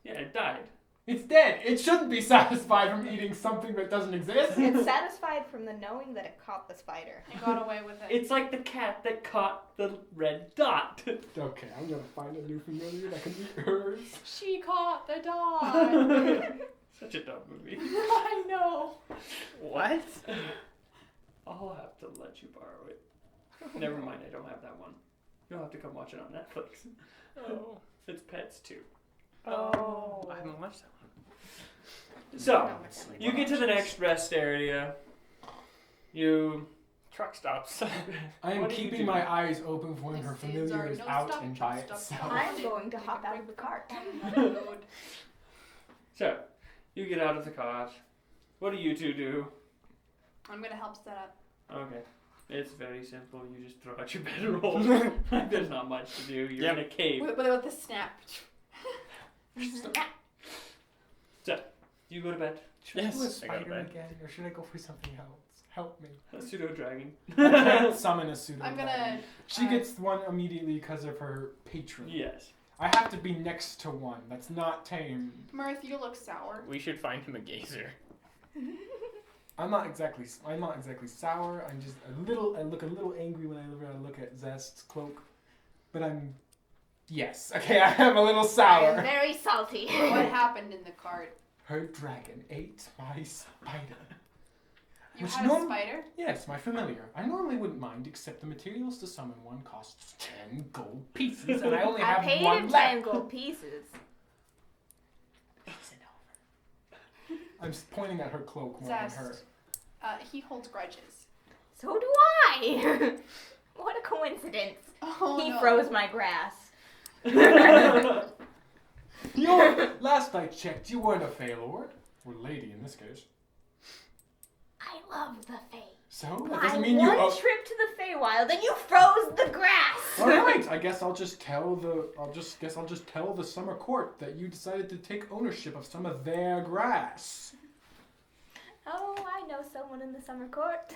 Yeah, it died. It's dead. It shouldn't be satisfied from eating something that doesn't exist. It's satisfied from the knowing that it caught the spider. And got away with it. It's like the cat that caught the red dot. Okay, I'm gonna find a new familiar that can eat hers. She caught the dog. Such a dumb movie. I know. What? I'll have to let you borrow it. Never mind, I don't have that one. You'll have to come watch it on Netflix. Oh. It's Pets too. Oh. I haven't watched that one. So, No, it's not. you get to the next rest area. You. Truck stops. I am What do you keeping do? my eyes open for when her This is familiar our is no out stop, and truck by stop, itself. truck. I'm going to hop out of the cart. Road. So, you get out of the cart. What do you two do? I'm gonna help set up. Okay. It's very simple. You just throw out your bedroll. There's not much to do. You're Yep. in a cave. With the snap. You go to bed. Should I do a Yes, I go to spider bed. again, or should I go for something else? Help me. A pseudo dragon. I can't summon a pseudo. I'm dragon. gonna. She gets one immediately because of her patron. Yes. I have to be next to one. That's not tame. Mirth, you look sour. We should find him a gazer. I'm not exactly sour. I'm just a little. I look a little angry when I look at Zest's cloak, but I'm. Yes. Okay. I am a little I'm sour. very salty. What happened in the cart? Her dragon ate my spider. You Which had a norm- spider? Yes, my familiar. I normally wouldn't mind, except the materials to summon one costs 10 gold pieces, and I only I have paid one him left. 10 gold pieces. I'm just pointing at her cloak more than her. Zest. He holds grudges. So do I. What a coincidence. Oh, He no. froze my grass. Last I checked, you weren't a Fey Lord. Or lady in this case. I love the Fae. So, that My doesn't mean you... one trip to the Feywild and you froze the grass. Alright, I guess I'll just tell the Summer Court that you decided to take ownership of some of their grass. Oh, I know someone in the summer court.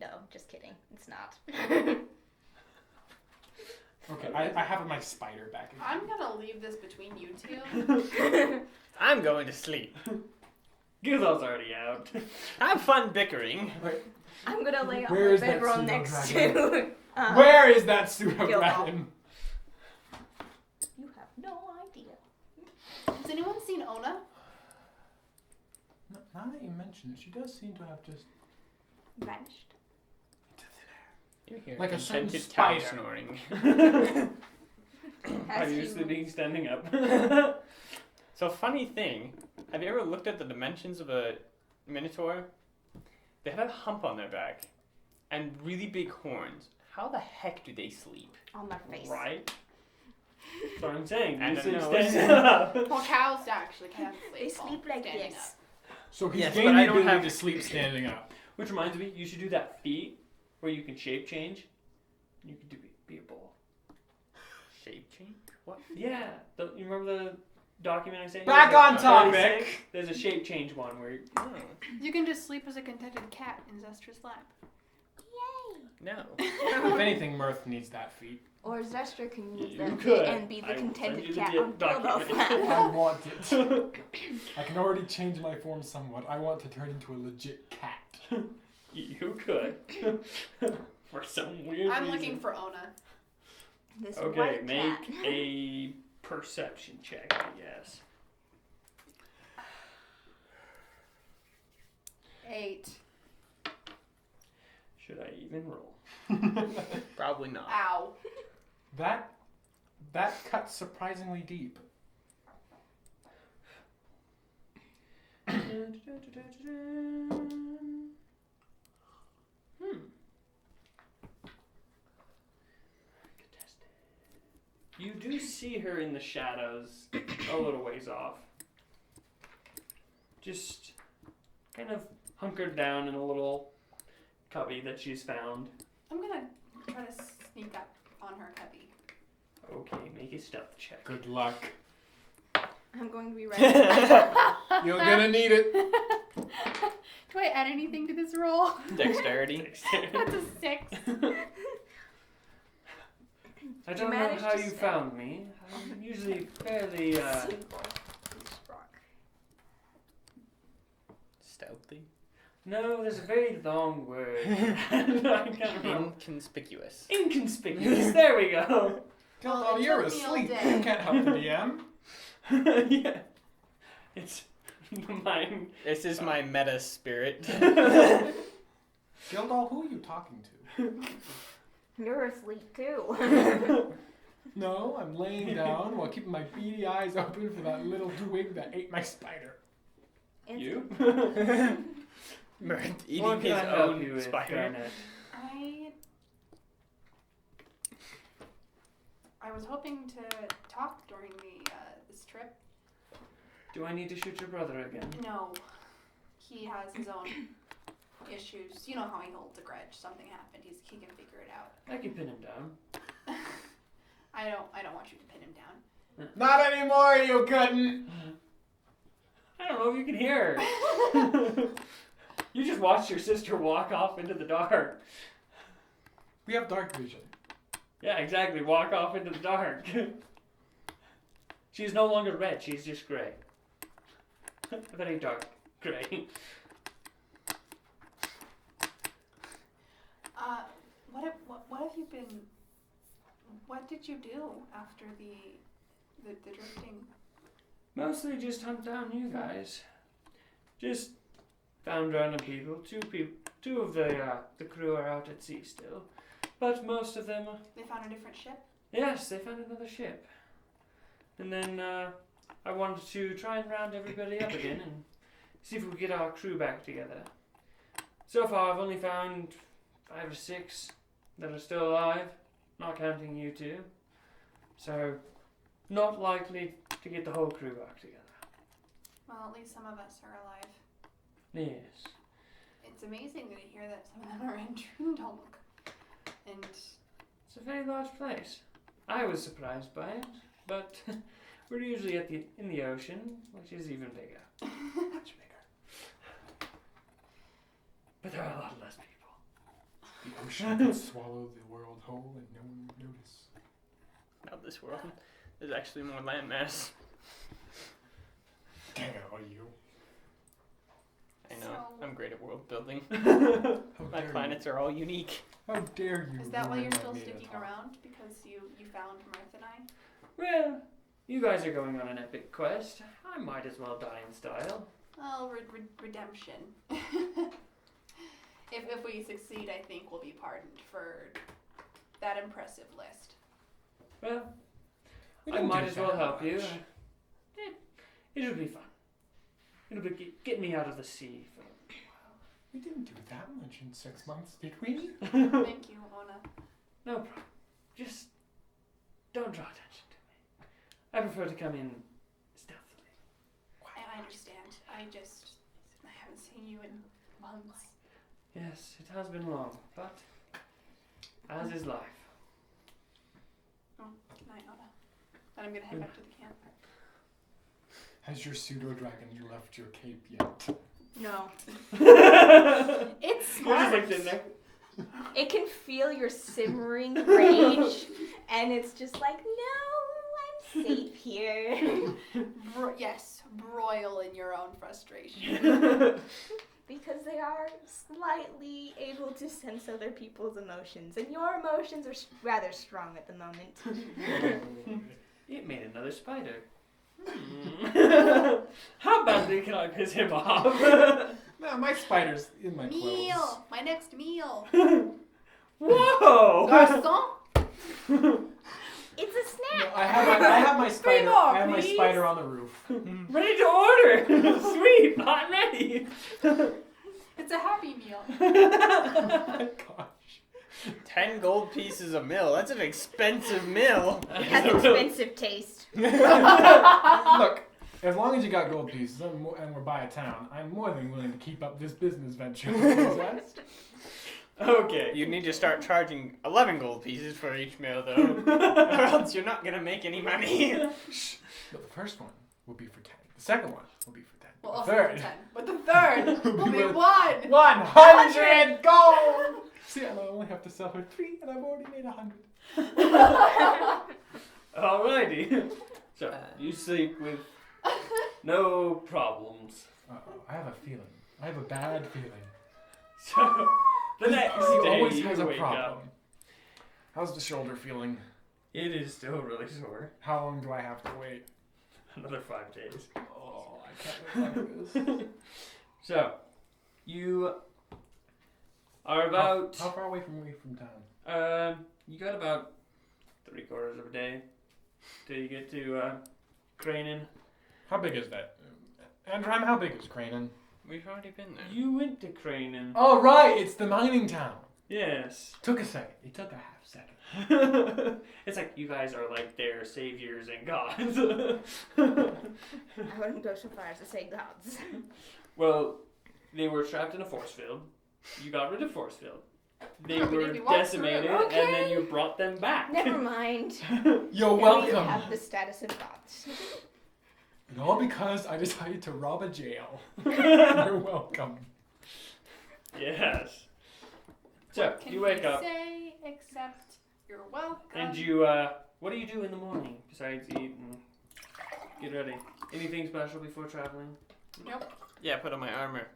No, just kidding. It's not. Okay, I have my spider back again. I'm gonna leave this between you two. I'm going to sleep. Gildar's already out. Have fun bickering. Wait, I'm gonna lay on Where my is that bedroll pseudo next dragon? to. where is that pseudo Gilgal. dragon? You have no idea. Has anyone seen Ona? Now that you mention it, she does seem to have just... Vanished. You hear Like a certain contented cow spider. snoring. Are As you he sleeping standing up? So funny thing, have you ever looked at the dimensions of a minotaur? They have a hump on their back and really big horns. How the heck do they sleep? on my face. Right? That's what I'm saying. I You don't sleep know. standing up. Well, cows actually can't They sleep. sleep like standing this. So he's Yes, gained but the I don't ability have- to sleep standing up. Which reminds me, you should do that feat where you can shape change. You could be a bull. Shape change? What? Yeah. You remember document I sent you. Back There's on a topic. 36. There's a shape change one where You can just sleep as a contented cat in Zestra's lap. Yay! No. If anything, Mirth needs that feat. Or Zestra can use You that could. and be I the will contented send you cat the on Bilbo's document. lap. I want it. I can already change my form somewhat. I want to turn into a legit cat. you could. For some weird I'm reason. looking for Ona. This Okay, white make cat. a perception check, I guess. 8. Should I even roll? Probably not. Ow. That cuts surprisingly deep. You do see her in the shadows a little ways off. Just kind of hunkered down in a little cubby that she's found. I'm gonna try to sneak up on her cubby. Okay, make a stealth check. Good luck. I'm going to be ready. You're gonna need it. Do I add anything to this roll? Dexterity. That's a 6. I Did you don't know manage how to you stay? found me. I'm usually fairly, Simple. Stealthy. No, there's a very long word. I can't remember. Inconspicuous. Inconspicuous. There we go. Well, it you're took me all asleep. day. You can't help the DM. Yeah. It's mine. This is my meta spirit. Gildal, who are you talking to? You're asleep too. No, I'm laying down while keeping my beady eyes open for that little twig that ate my spider. You? Mirth eating What can his I help own you with, spider. Garnet? I was hoping to talk during this trip. Do I need to shoot your brother again? No, he has his own issues. You know how he holds a grudge. Something happened. He can figure it out. I can pin him down. I don't want you to pin him down. Not anymore, you couldn't. I don't know if you can hear her. You just watched your sister walk off into the dark. We have dark vision. Yeah, exactly. Walk off into the dark. She's no longer red. She's just gray. Very dark gray. What have you been? What did you do after the drifting? Mostly just hunt down you guys. Just found random people. Two of the crew are out at sea still, but most of them. They found a different ship. Yes, they found another ship. And then I wanted to try and round everybody up again and see if we could get our crew back together. So far, I've only found 5 or 6 that are still alive, not counting you two. So, not likely to get the whole crew back together. Well, at least some of us are alive. Yes. It's amazing to hear that some of them are in Trundalk. And It's a very large place. I was surprised by it, but we're usually in the ocean, which is even bigger. Much bigger. But there are a lot less people. The ocean could swallow the world whole and no one would notice. Not this world. There's actually more landmass. Dang it, all you. I know. So- I'm great at world building. How My dare planets are all unique. you. How dare you. is that why ruin you're my still meta sticking talk. around? Because you found Mirth and I? Well, you guys are going on an epic quest. I might as well die in style. Well, redemption. If we succeed, I think we'll be pardoned for that impressive list. Well, We I didn't might do as well that help you. much. It'll be fun. It'll be get me out of the sea. We didn't do that much in 6 months, did we? Thank you, Ona. No problem. Just don't draw attention to me. I prefer to come in stealthily. I understand. I haven't seen you in months. Yes, it has been long, but as is life. Good night, Ona. And I'm gonna head back to the camp. Has your pseudo dragon left your cape yet? No. It's You're smart. just like sitting there. It can feel your simmering rage, and it's just like, no, I'm safe here. Yes, broil in your own frustration. Because they are slightly able to sense other people's emotions, and your emotions are rather strong at the moment. It made another spider. How badly can I piss him off? No, my spider's in my clothes. Meal! My next meal! Whoa! Garçon! It's a snack. No, I have my spider. more, I have my please. spider on the roof. Ready to order! Sweet! I'm ready! It's a happy meal. Oh my gosh. 10 gold pieces a mill. That's an expensive mill. It has expensive taste. Look, as long as you got gold pieces and we're by a town, I'm more than willing to keep up this business venture. Okay. You need to start charging 11 gold pieces for each mill, though. Or else you're not going to make any money. But the first one will be for 10. The second one will be for 10. Well, The also third. 10. But the third will be will- 1. 100 gold! See, I only have to sell her 3 and I've already made 100. Alrighty. So, you sleep with no problems. Uh-oh, I have a feeling. I have a bad feeling. So, the next He day always you has a wake problem. up. How's the shoulder feeling? It is still really sore. How long do I have to wait? Another 5 days. Oh, I can't wait like this. So, you are about... How far away from town? You got about 3/4 of a day till you get to Cranen. How big is that? Andrew, how big is Cranen? We've already been there. You went to Cranen. Oh, right, it's the mining town. Yes. Took a second. It took a half second. It's like you guys are like their saviors and gods. I wouldn't go so far as to say gods. Well, they were trapped in a force field. You got rid of force field. They No, we were didn't. We walked through it. decimated, and then you brought them back. Never mind. You're We welcome. have the status of gods. And all because I decided to rob a jail. You're welcome. Yes. So Can you wake we up, say except you're welcome? and you. What do you do in the morning besides eat and get ready? Anything special before traveling? Nope. Yeah, put on my armor.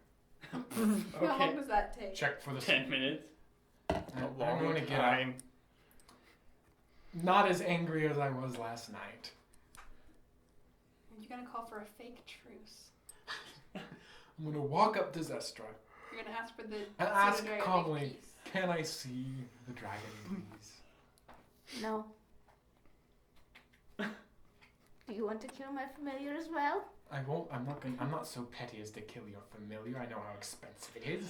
How long Okay. does that take? Check for the 10 minutes. A I'm long going to get up. time. Not as angry as I was last night. You're gonna call for a fake truce. I'm going to walk up to Zestra You're gonna ask for the and ask pseudo-dragon calmly, peace. can I see the dragon, please? No. Do you want to kill my familiar as well? I won't. I'm not so petty as to kill your familiar. I know how expensive it is.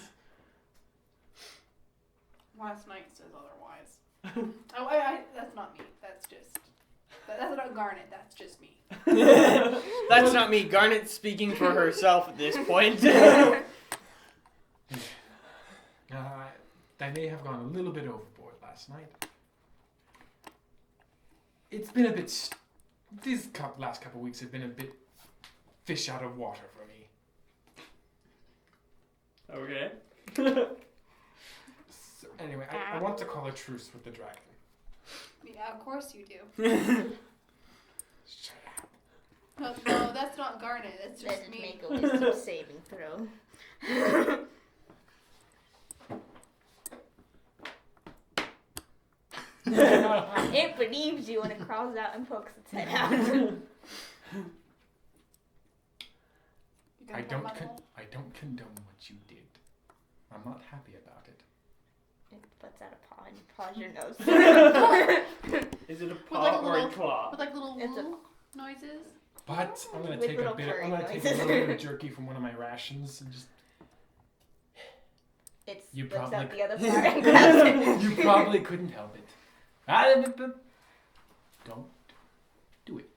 Last night says otherwise. Oh, that's not me. That's just. That's not Garnet. That's just me. That's not me. Garnet's speaking for herself at this point. I may have gone a little bit overboard last night. It's been a bit. These last couple of weeks have been a bit fish out of water for me. Okay. So anyway, I want to call a truce with the dragon. Yeah, of course you do. Shut up. No, that's not Garnet. That's Let just it me. make a wisdom saving throw. It believes you when it crawls out and pokes its head out. You gonna I pull my don't ball? condone what you did. I'm not happy about it. It puts out a paw and paws your nose. Is it a like paw a or a little- claw? With like little It's a- woo noises. But I'm gonna With take little a bit. purring I'm gonna take a noises. little bit of jerky from one of my rations and just. It You flips out probably- the other part and grabs it. You probably couldn't help it. Don't do it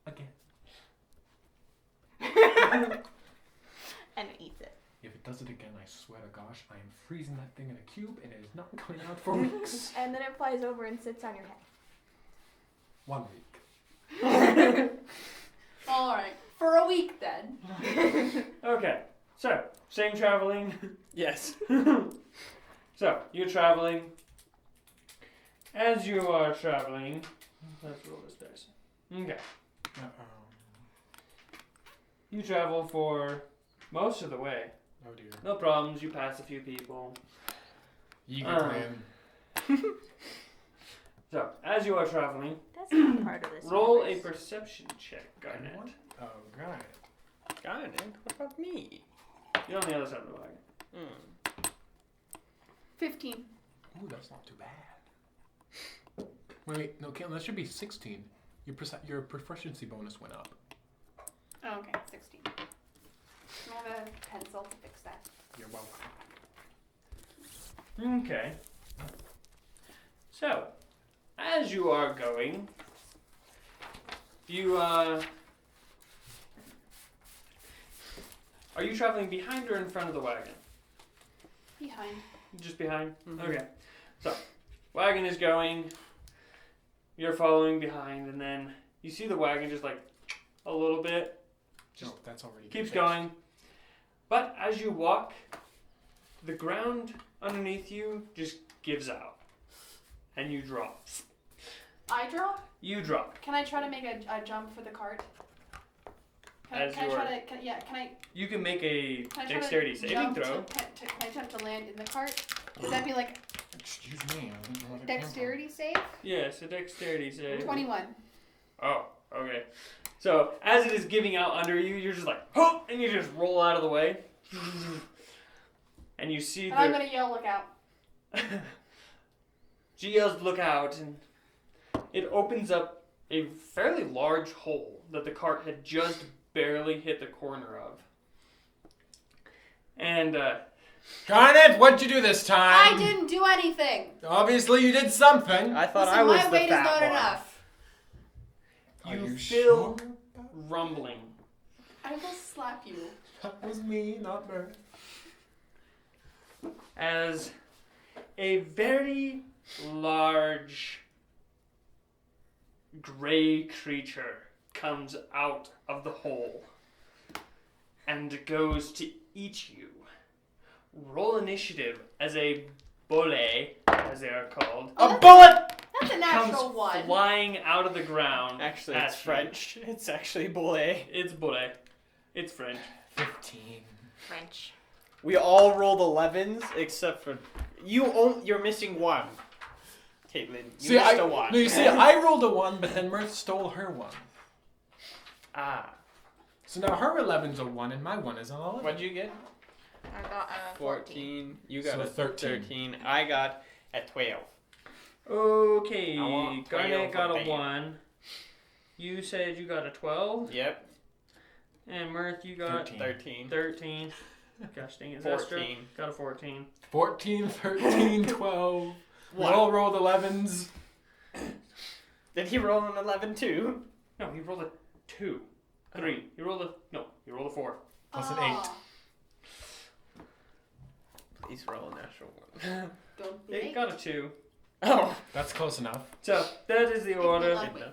again. And it eats it. If it does it again, I swear to gosh, I am freezing that thing in a cube and it is not coming out for weeks. And then it flies over and sits on your head. 1 week. All right, For a week then. Okay, so same traveling. Yes. So you're traveling. As you are traveling, let's roll this dice. Okay, you travel for most of the way. Oh dear. No problems. You pass a few people. Eager man. So as you are traveling, That's not part of this. roll a universe. perception check, Garnet. Oh, God. Garnet, what about me? You're on the other side of the wagon. Hmm. 15. Ooh, that's not too bad. Wait, no, Caitlin, that should be 16. Your proficiency bonus went up. Oh, okay, 16. Can I have a pencil to fix that? You're welcome. Okay. So, as you are going, you are you traveling behind or in front of the wagon? Behind. Just behind? Mhm. Okay. So, wagon is going, you're following behind, and then you see the wagon just like a little bit, No, that's already keeps fixed. going. But as you walk, the ground underneath you just gives out. And you drop. I drop? You drop. Can I try to make a jump for the cart? As Can I you try are- to? Can I? You can make a Can I try dexterity to saving jump throw. Can I attempt to land in the cart? Would that be like Excuse me, I didn't know where that came from. dexterity save? Yes, a dexterity save. 21. Oh, okay. So as it is giving out under you, you're just like, oh, and you just roll out of the way. And you see And I'm the gonna yell, look out. she yells, look out, and it opens up a fairly large hole that the cart had just barely hit the corner of. And Garnet, what'd you do this time? I didn't do anything. Obviously, you did something. I thought Listen, I was my the weight is fat not one. enough. Are you you feel sure? rumbling. I will slap you. That was me, not Bert. As a very large gray creature comes out of the hole and goes to eat you. Roll initiative as a bole, as they are called, A bullet! That's a natural comes one. flying out of the ground. Actually, at it's you. French. It's actually boulet. It's bole. It's French. 15. French. We all rolled 11s except for you. You're missing one. Caitlin, you missed a one. No, you see, I rolled a 1, but then Mirth stole her 1. Ah, So now her 11's a 1, and my 1 is an 11. what'd you get? I got 14. You got So a 13. 13. I got a 12. Okay, I want Garnet 12 got for a Ben. 1. You said you got a 12. Yep. And Mirth, you got 13. 13. 13. Gosh dang it, Zestra 14. got a 14. 14, 13, 12. We What? all rolled 11s. Did he roll an 11 too? No, he rolled a 2. 3. He rolled a 4. Plus an Ah, Please roll a natural one. Don't be It late. got a 2. Oh. That's close enough. So, that is the order. Love wait.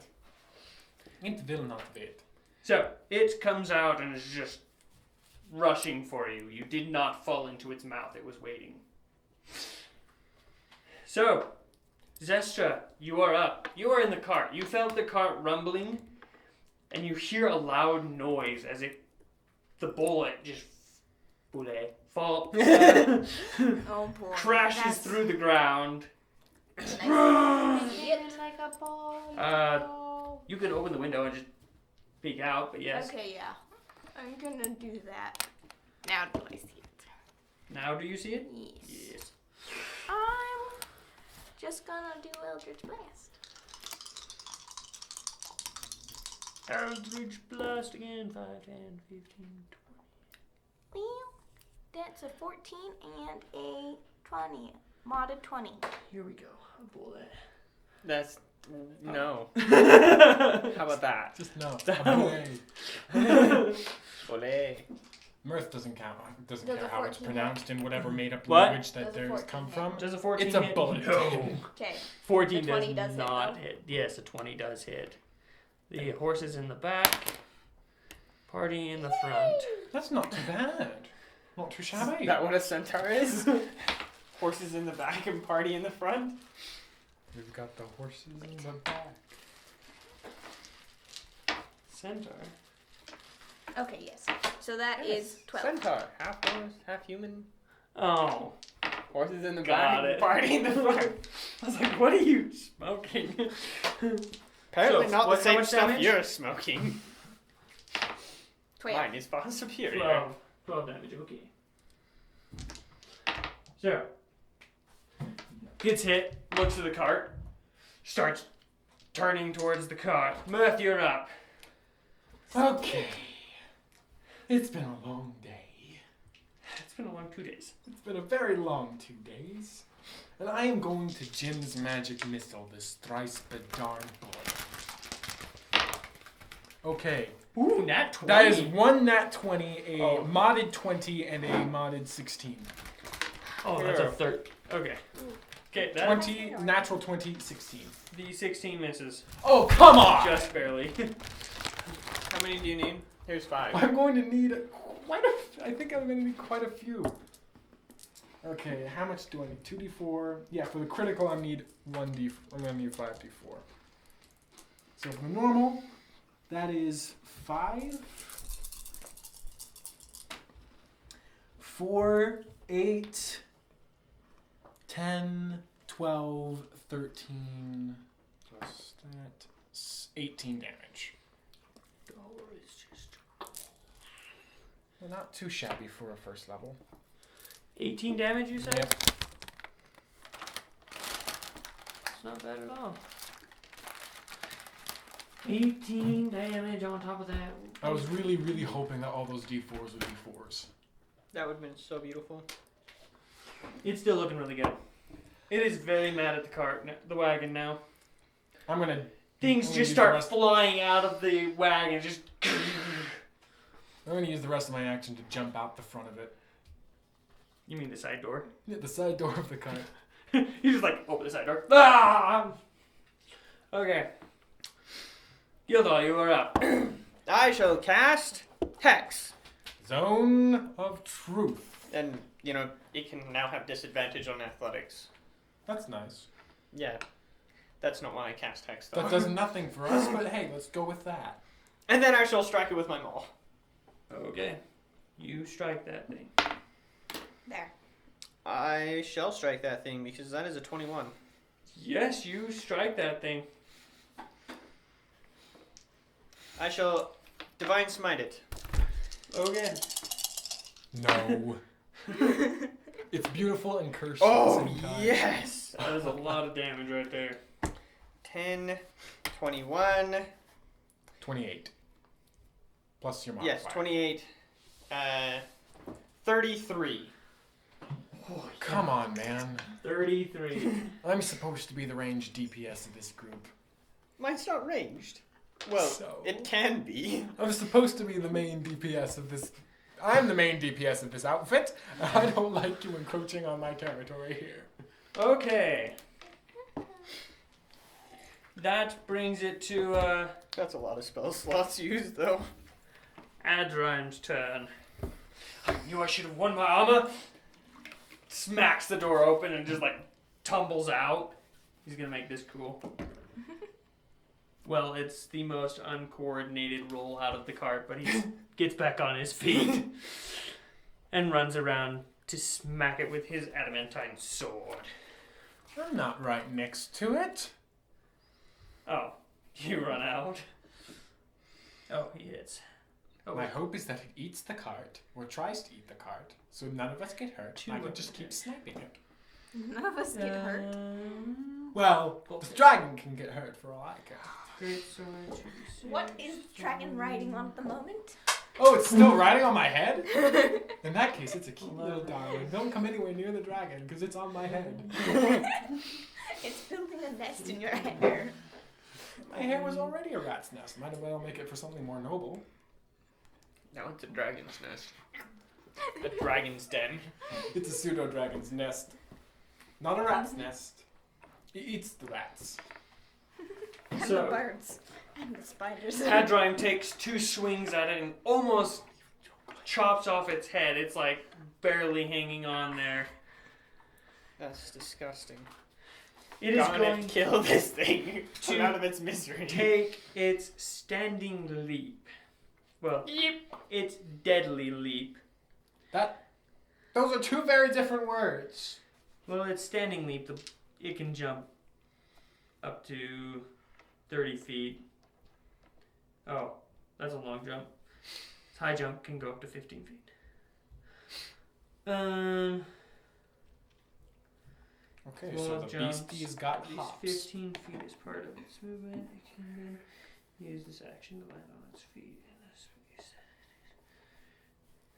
It will not wait. So, it comes out and is just rushing for you. You did not fall into its mouth, it was waiting. So, Zestra, you are up. You are in the cart. You felt the cart rumbling, and you hear a loud noise as if the bullet just fall, Oh boy. crashes That's through the ground. nice. Hit like a ball. You could open the window and just peek out, but yes. Okay, yeah. I'm gonna do that. Now do I see it? Now do you see it? Yes. I'm just gonna do Eldritch Blast. Eldritch Blast again. 5, 10, 15, 20. Well, that's a 14 and a 20. Modded 20. Here we go. A bullet. That's no. How about that? Just no. Down. Ole. Mirth doesn't count. Doesn't Does care a how it's 14 pronounced in whatever made-up What? language that Does a there's 14 come hit? from. Does a 14 It's a hit? bullet. No. Okay. 14 The 20 does does hit, not though? hit. Yes, a 20 does hit. The horse is in the back. Party in the front. That's not too bad. Not too shabby. Is that what a centaur is? Horses in the back and party in the front? We've got the horses in the back. Centaur. Okay, yes. So that is 12. Centaur. Half horse, half human. Oh, Horses in the Got back it. and party in the front. I was like, what are you smoking? Apparently So, not what- the how same much stuff damage? you're smoking. 12. Mine is far superior. 12 damage, okay. So, gets hit, looks at the cart, starts turning towards the cart. Mirth, you're up. Okay. It's been a long day. It's been a long 2 days. It's been a very long 2 days. And I am going to Jim's magic missile this thrice bedarned boy. Okay. Ooh, nat 20. That is one nat 20, a Oh. modded 20, and a modded 16. Oh, that's a third. Okay. Okay, that 20, natural 20, 16. the 16 misses. Oh, come on! Just barely. How many do you need? Here's 5. I'm going to need I think I'm going to need quite a few. Okay, how much do I need? 2d4. Yeah, for the critical I need 1d. I'm going to need 5d4. So for the normal, that is 5, 4, 8, 10, 12, 13, plus that, 18 damage. Well, not too shabby for a first level. 18 damage, you said? Yep. It's not bad at all. 18 damage on top of that. I was really, really hoping that all those d4s would be 4s. That would have been so beautiful. It's still looking really good. It is very mad at the cart, the wagon now. I'm gonna. Things I'm gonna just use start the rest- flying out of the wagon. Just. I'm gonna use the rest of my action to jump out the front of it. You mean the side door? Yeah, the side door of the cart. You just like open the side door. Ah! Okay. Gildor, you are up. I shall cast Hex. Zone of Truth. And, you know, it can now have disadvantage on athletics. That's nice. Yeah. That's not why I cast Hex, though. That does nothing for us, but hey, let's go with that. And then I shall strike it with my maul. Okay. You strike that thing. There. I shall strike that thing because that is a 21. Yes, you strike that thing. I shall Divine Smite it. Okay. No. It's beautiful and cursed Oh, at the same time. yes! That is a lot of damage right there. 10, 21. 28. Plus your modifier. Yes, 28. 33. Come on, man. 33. I'm supposed to be the ranged DPS of this group. Mine's not ranged. Well, So? it can be. I'm supposed to be the main DPS of this. I'm the main DPS of this outfit. I don't like you encroaching on my territory here. Okay. That brings it to That's a lot of spell slots used, though. Adrian's turn. I knew I should have won my armor. Smacks the door open and just like tumbles out. He's gonna make this cool. Well, it's the most uncoordinated roll out of the cart, but he gets back on his feet and runs around to smack it with his adamantine sword. I'm not right next to it. Oh, you run out. Oh, he hits. Oh, My hope is that it eats the cart, or tries to eat the cart, so none of us get hurt. I can just keep sniping it. None of us get hurt. Well, the dragon can get hurt for all I care. Great sword. What is the dragon riding on at the moment? Oh, it's still riding on my head? In that case, it's a cute little darling. Don't come anywhere near the dragon, because it's on my head. It's building a nest in your hair. My hair was already a rat's nest. Might as well make it for something more noble. Now it's a dragon's nest. A dragon's den. It's a pseudo-dragon's nest. Not a rat's nest. It eats the rats. And the So birds. And the spiders. Adrime takes 2 swings at it and almost chops off its head. It's like barely hanging on there. That's disgusting. It is going to kill this thing to out of its misery. take its standing leap. Well, its deadly leap. Those are 2 very different words. Well, its standing leap, it can jump up to 30 feet. Oh, that's a long jump. Its high jump can go up to 15 feet. Okay, Small so the jumps, beastie's got at least hops. 15 feet is part of its movement. It can then use this action to land on its feet in this space.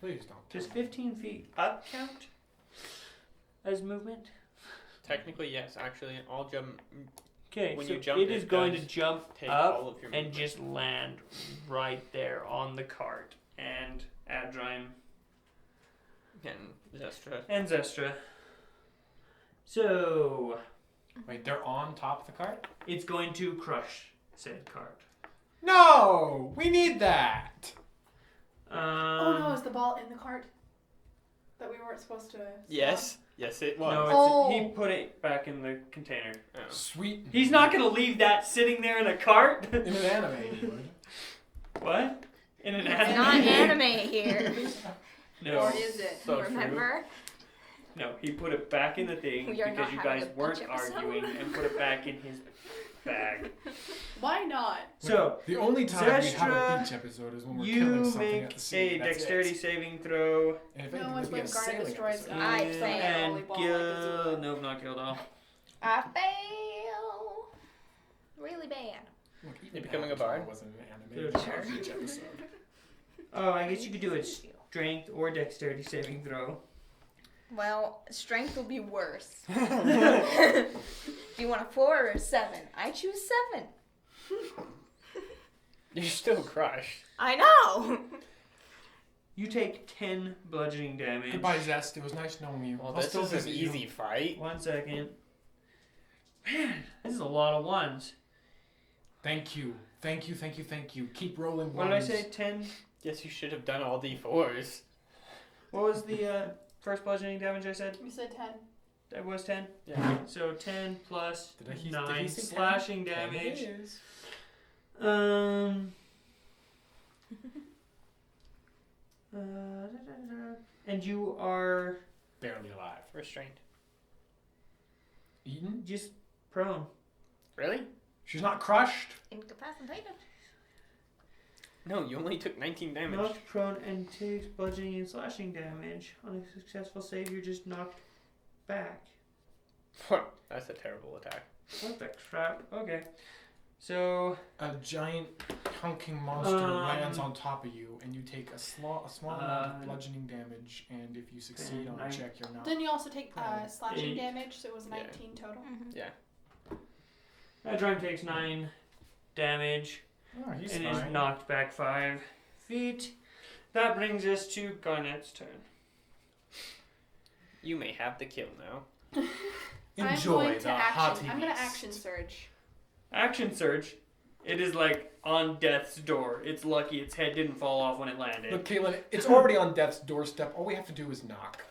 Please don't. Does 15 feet up count as movement? Technically, yes. Actually, all jump. Okay, When so you jump, it is it going to does jump Take up all of your and movement. just land right there on the cart. And Adrime And Zestra. and Zestra. So Wait, they're on top of the cart? it's going to crush said cart. No! We need that! Oh no, is the ball in the cart? That we weren't supposed to. Yes. Yes, it was. No, it's, Oh. he put it back in the container. Oh. Sweet. He's not going to leave that sitting there in a cart. In an anime, he would. What? In an It's anime? not anime here. No. Or is it? So true. Remember? No, he put it back in the thing We are because not you having guys a bitch weren't episode. arguing and put it back in his bag. Why not? So, The only time we have a Zestra, beach episode is when we're you killing something make at the sea. a That's dexterity it. saving throw. And if No, anything, it's this would be when a Garnet sailing destroys episode. the- I Yeah, fail. and Volleyball like Gil. Azula. Nope, not Gildal. I fail. Really bad. Look, even You're becoming a Avatar bard? wasn't an Sure. anime. It was a beach episode. Oh, I guess you could do a strength or dexterity saving throw. Well, strength will be worse. Do you want a 4 or a 7? I choose 7. You're still crushed. I know. You take 10 bludgeoning damage. Goodbye, Zest. It was nice knowing you. Well, I'll this still is an visit you. easy fight. 1 second. Man, this is a lot of ones. Thank you. Thank you, thank you, thank you. Keep rolling What did I ones. say? 10? Guess you should have done all D4s. What was the first bludgeoning damage I said? You said 10. That was 10? Yeah. So 10 plus Did he 9 say 10? slashing Ten it damage. is. And you are Barely alive. Restrained. Eaten? just prone. Really? She's not crushed? Incapacitated. No, you only took 19 damage. Knocked prone and takes bludgeoning and slashing damage. On a successful save, you're just knocked back. That's a terrible attack. What the crap? Okay. So, A giant hunking monster lands on top of you, and you take a small amount of bludgeoning damage, and if you succeed on a check, you're not. Didn't you also take slashing 8. damage? So it was 19 total. Adrime takes 9 damage Oh, he's and is fine. knocked back 5 feet. That brings us to Garnet's turn. You may have the kill now. Enjoy I'm going the to hot action. I'm going to action surge. Action surge. It is like on death's door. It's lucky its head didn't fall off when it landed. Look, Caitlin, it's already on death's doorstep. All we have to do is knock.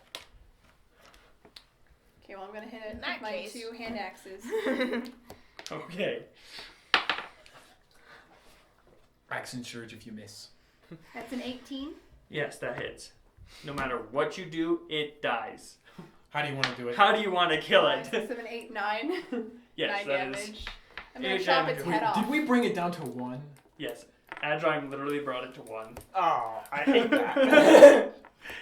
Okay, well I'm going to hit it In with that my case. 2 hand axes. Okay. Action surge if you miss. That's an 18. Yes, that hits. No matter what you do, it dies. How do you want to do it? How do you want to kill it? 7, 8, 9. Yes, 9 that is. damage. I'm going to 8 chop damage. its Wait, head off. did we bring it down to 1? Yes. Adrime literally brought it to 1. Oh, I hate that.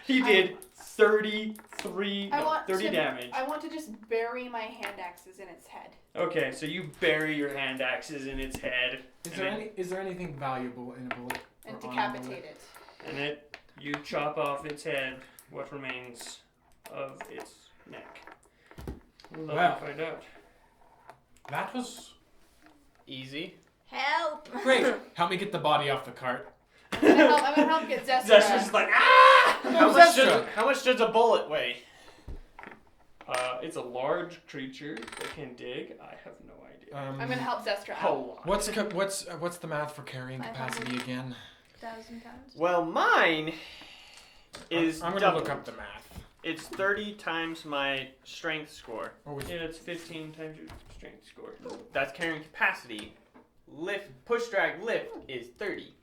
He did 33, I no, want 30 to- damage. I want to just bury my hand axes in its head. Okay, so you bury your hand axes in its head. Is there anything valuable in a bullet? And or on a decapitate bullet? it. And you chop off its head, what remains of its neck. We'll let Well. you find out. That was Easy. Help. great. Help me get the body off the cart. I'm gonna help get Zestra. Zestra's like, ah! How much does a bullet weigh? It's a large creature that can dig. I have no idea. I'm gonna help Zestra A out. lot. What's the math for carrying 500. capacity again? 1,000 pounds. Well, mine is I'm gonna double. look up the math. It's 30 times my strength score. Oh, Yeah, it's 15 times your strength score. That's carrying capacity. Lift, push, drag, lift is 30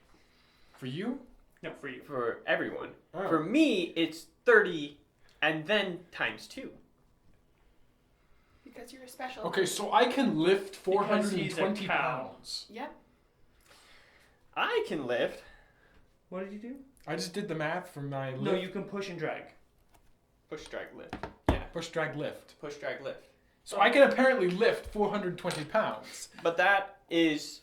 for you? No, for you. for everyone. Oh. For me, it's 30 and then times 2. Because you're a special. Okay, so I can lift Because he's a 420 cow. pounds. Yep. I can lift. What did you do? I just did the math for my lift. No, you can push and drag. Push, drag, lift. Yeah, push, drag, lift. Push, drag, lift. So I can apparently lift 420 pounds. But that is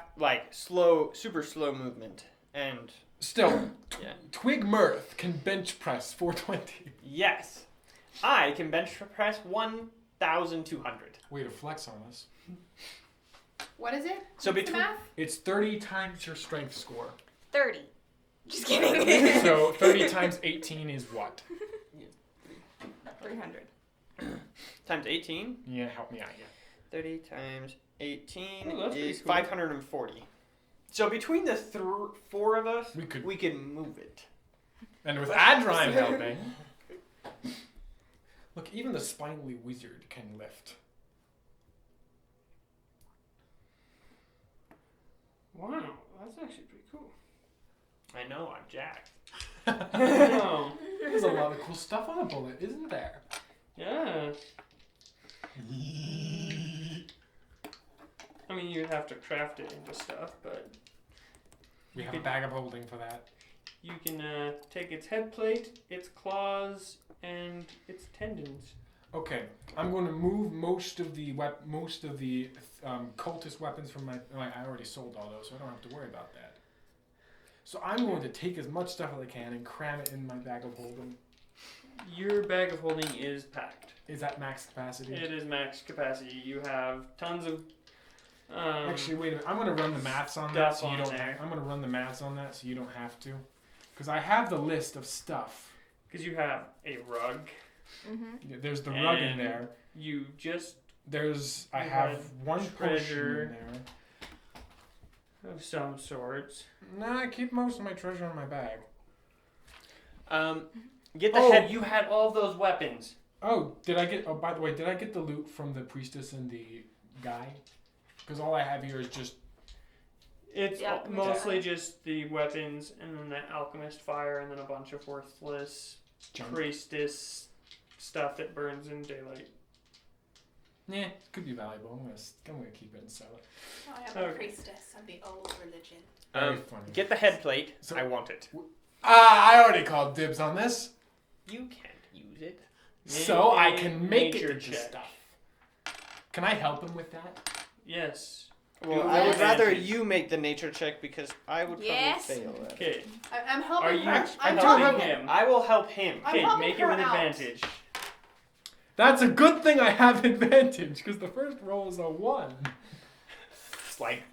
super slow movement. And Still, Yeah. Twig Mirth can bench press 420. yes, I can bench press 1,200. Way to flex on us. What is it? So What's the between math? It's 30 times your strength score. 30. Just kidding. So 30 times 18 is what? 300. times 18. Yeah, help me out here. 30 times 18 Oh, that's pretty is cool. 540. So between the 4 of us, We could. we can move it. And with Adrime helping. Look, even the spindly wizard can lift. Wow, that's actually pretty cool. I know, I'm jacked. No. There's a lot of cool stuff on a bullet, isn't there? Yeah. I mean, you'd have to craft it into stuff, but We have a bag of holding for that. you can take its head plate, its claws, and its tendons. Okay, I'm going to move most of the cultist weapons from my. I already sold all those, so I don't have to worry about that. So I'm going to take as much stuff as I can and cram it in my bag of holding. Your bag of holding is packed. Is that max capacity? It is max capacity. You have tons of. Actually, wait a minute. I'm going to run the maths on stuff that, so you on don't. there. I'm going to run the maths on that, so you don't have to, because I have the list of stuff. Because you have a rug. Mm-hmm. Yeah, there's the rug in And there. You just I you have had one potion treasure. in there. of some sorts. Nah, I keep most of my treasure in my bag. Get the Oh, head. you had all those weapons. Oh, by the way, did I get the loot from the priestess and the guy? Because all I have here is just. It's Yeah, mostly just the weapons, and then the alchemist fire, and then a bunch of worthless junk. priestess stuff that burns in daylight. Yeah, it could be valuable. I'm gonna keep it and sell it. I am Okay. a priestess of the old religion. Very funny. Get the head plate. So- I want it. I already called dibs on this, You can't use it. so I can make it Nature into check. stuff. Can I help him with that? Yes. Well, Do I would Yes. rather you make the nature check because I would probably Yes. fail at it. Okay. I'm helping Are you her. I'm helping helping him? I will help him. I'm Okay, helping make it her with out. advantage. That's a good thing I have advantage, because the first roll is a 1. It's like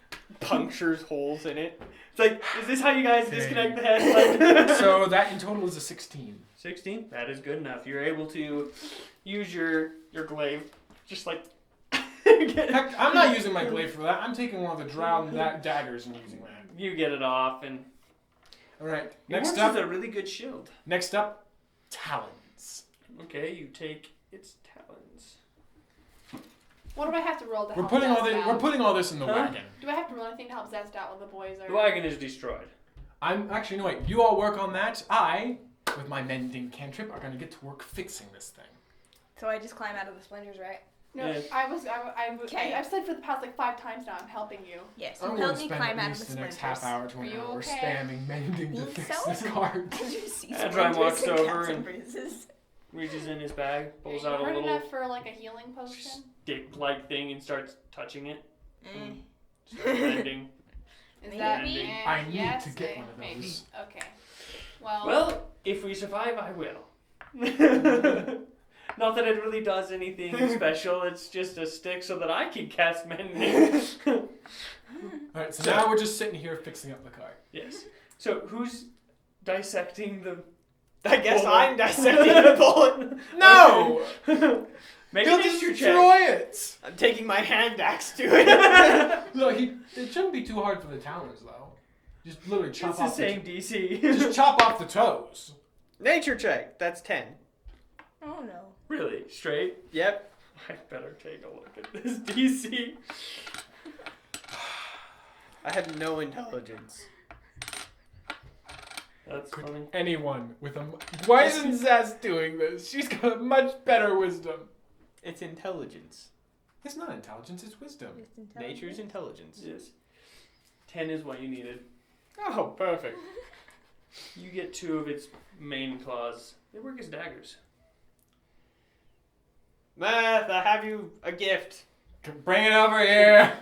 punctures holes in it. It's like, is this how you guys Okay. disconnect the head? Like, So that in total is a 16. 16? That is good enough. You're able to use your glaive, just like. Heck, I'm not using my glaive for that. I'm taking one of the drow daggers and using that. You get it off, and All right. it Next works up, as a really good shield. talons. Okay, you take its talons. What do I have to roll to We're help putting all Zest this. out? We're putting all this in the Huh? wagon. Do I have to roll anything to help Zest out while the boys are? The wagon is destroyed. I'm actually no wait. You all work on that. I, with my mending cantrip, are gonna get to work fixing this thing. So I just climb out of the splinters, right? No, Yeah. Okay. I've said for the past like 5 times now. I'm helping you. Yes. I'm You going to help me spend climb at out of least the the next splinters. half hour to Are an you hour okay? spamming mending to Think fix so? this cart. I just see Adrime splinters walks and over cuts and- bruises. Reaches in his bag, pulls Are you out a hurt little enough for like a healing potion? stick-like thing and starts touching it. Eh. Starts bending. Is that Maybe. eh, I need yes, to get eh, one of maybe. those. Okay. Well. Well, if we survive, I will. Not that it really does anything special. It's just a stick so that I can cast mending. Alright, so now we're just sitting here fixing up the cart. Yes. So who's dissecting the? I guess Bullet. I'm dissecting the bullet. No! Make He'll a nature check. destroy it. I'm taking my hand axe to it. Look, it shouldn't be too hard for the talons, though. Just literally chop It's the off same DC. Just chop off the toes. Nature check. That's 10. Oh no. Really? Straight? Yep. I better take a look at this DC. I have no intelligence. That's Could funny. anyone with a... Why isn't Zaz doing this? She's got much better wisdom. It's intelligence. It's not intelligence, it's wisdom. Nature's intelligence. Yes. 10 is what you needed. Oh, perfect. You get 2 of its main claws. They work as daggers. Math, I have you a gift. Bring it over here.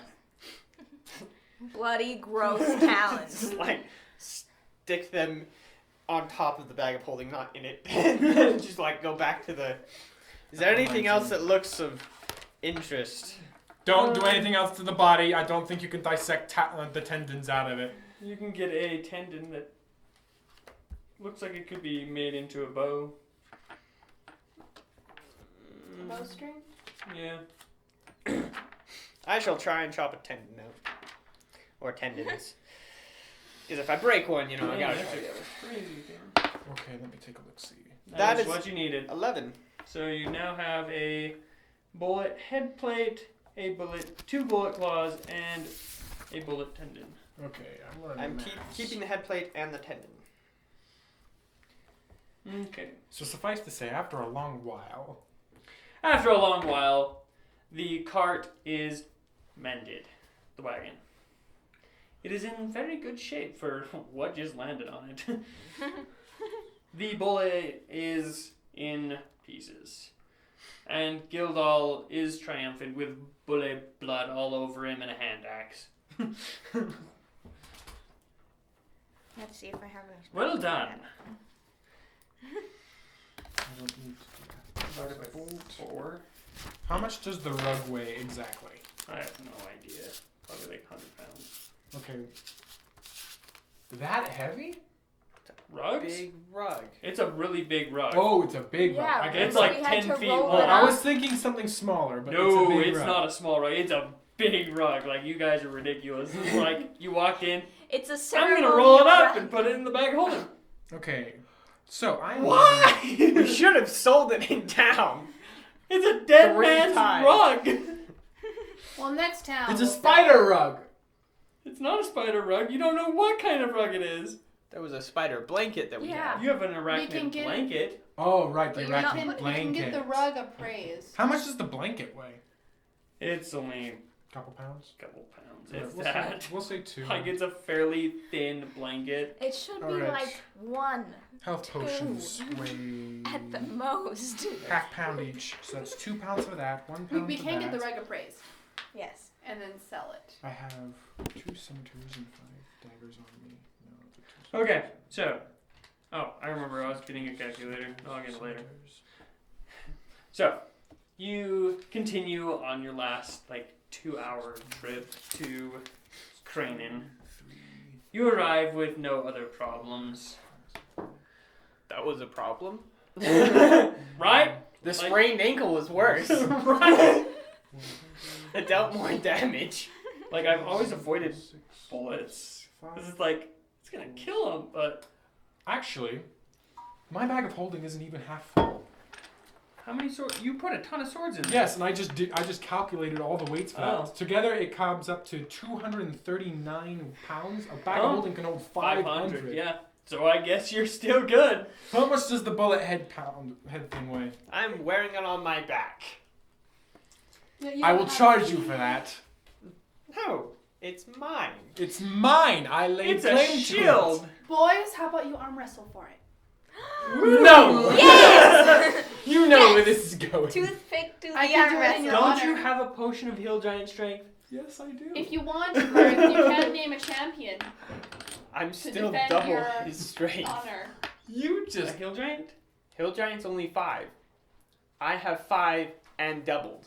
Bloody, gross talons. Just like stick them on top of the bag of holding, not in it. Just like go back to the. Is there anything else that looks of interest? Don't do anything else to the body. I don't think you can dissect the tendons out of it. You can get a tendon that looks like it could be made into a bow. Bowstring? Yeah. I shall try and chop a tendon out. Or tendons. Because if I break one, you know, I gotta that's try a the other. crazy thing. Okay, let me take a look-see. That That is is- what you needed. 11. So you now have a bullet head plate, a bullet, 2 bullet claws, and a bullet tendon. Okay, I'm running I'm maths. keeping the head plate and the tendon. Okay. So suffice to say, after a long while... After a long while, the cart is mended. The wagon. It is in very good shape for what just landed on it. The bullet is in pieces. And Gildal is triumphant with bullet blood all over him and a hand axe. Let's see if I have any. Well done. I don't need to do that. Divided by 4. How much does the rug weigh exactly? I have no idea. Probably like 100 pounds. Okay. That heavy? Rugs? Big rug. It's a really big rug. Oh, it's a big Yeah, rug. I guess It's like we had 10 to feet roll long. it I up. was thinking something smaller, but it's a No, big it's rug. not a small rug. It's a big rug. Like, you guys are ridiculous. It's like, you walk in, It's a I'm ceremonial gonna roll it up rug. and put it in the bag holding. Okay, so I'm... Why? We should have sold it in town. It's a dead 3 man's times. rug. Well, next town. It's a we'll spider rug! It's not a spider rug. You don't know what kind of rug it is. There was a spider blanket that we Yeah. had. You have an can arachnid get it. blanket. Oh, right, the But you arachnid can, you can blanket. get the rug appraised. How much does the blanket weigh? It's only A couple pounds? a couple pounds. Alright, If we'll that. Say, we'll say 2. Like, it's a fairly thin blanket. It should be Alright. like 1 Health two. potions weigh... at the most. half pound each. So that's 2 pounds for that, 1 pound We for can that. get the rug appraised Yes. and then sell it. I have 2 scimitars and 5 daggers on me. No, the 2 Okay, scimitars so. Oh, I remember I was getting a calculator. I'll get it later. scimitars. So, you continue on your last, 2-hour trip to Cranin. 3. You arrive with no other problems. That was a problem. Right? The sprained ankle was worse. Right? It dealt more damage. Like, I've always avoided bullets. This is it's gonna kill him, but Actually, my bag of holding isn't even half full. how many swords? You put a ton of swords in there. Yes, and I just calculated all the weights for Oh. that. Together, it comes up to 239 pounds. A bag of Oh. holding can hold 500. 500, yeah. So I guess you're still good. How much does the bullet head thing weigh? I'm wearing it on my back. Yeah, you I don't will have charge to- you for that. No, it's mine. It's mine. I lay It's a claim shield. Boys, how about you arm wrestle for it? to it. No. Yes! You know where this is going. Toothpick to the I can arm do it in your wrestle. Don't you honor. have a potion of heal giant strength? Yes, I do. If you want, Mirth, you can name a champion. I'm still defend double your his strength. Honor. You A just heal giant? Hill Giant's only 5. I have 5 and doubled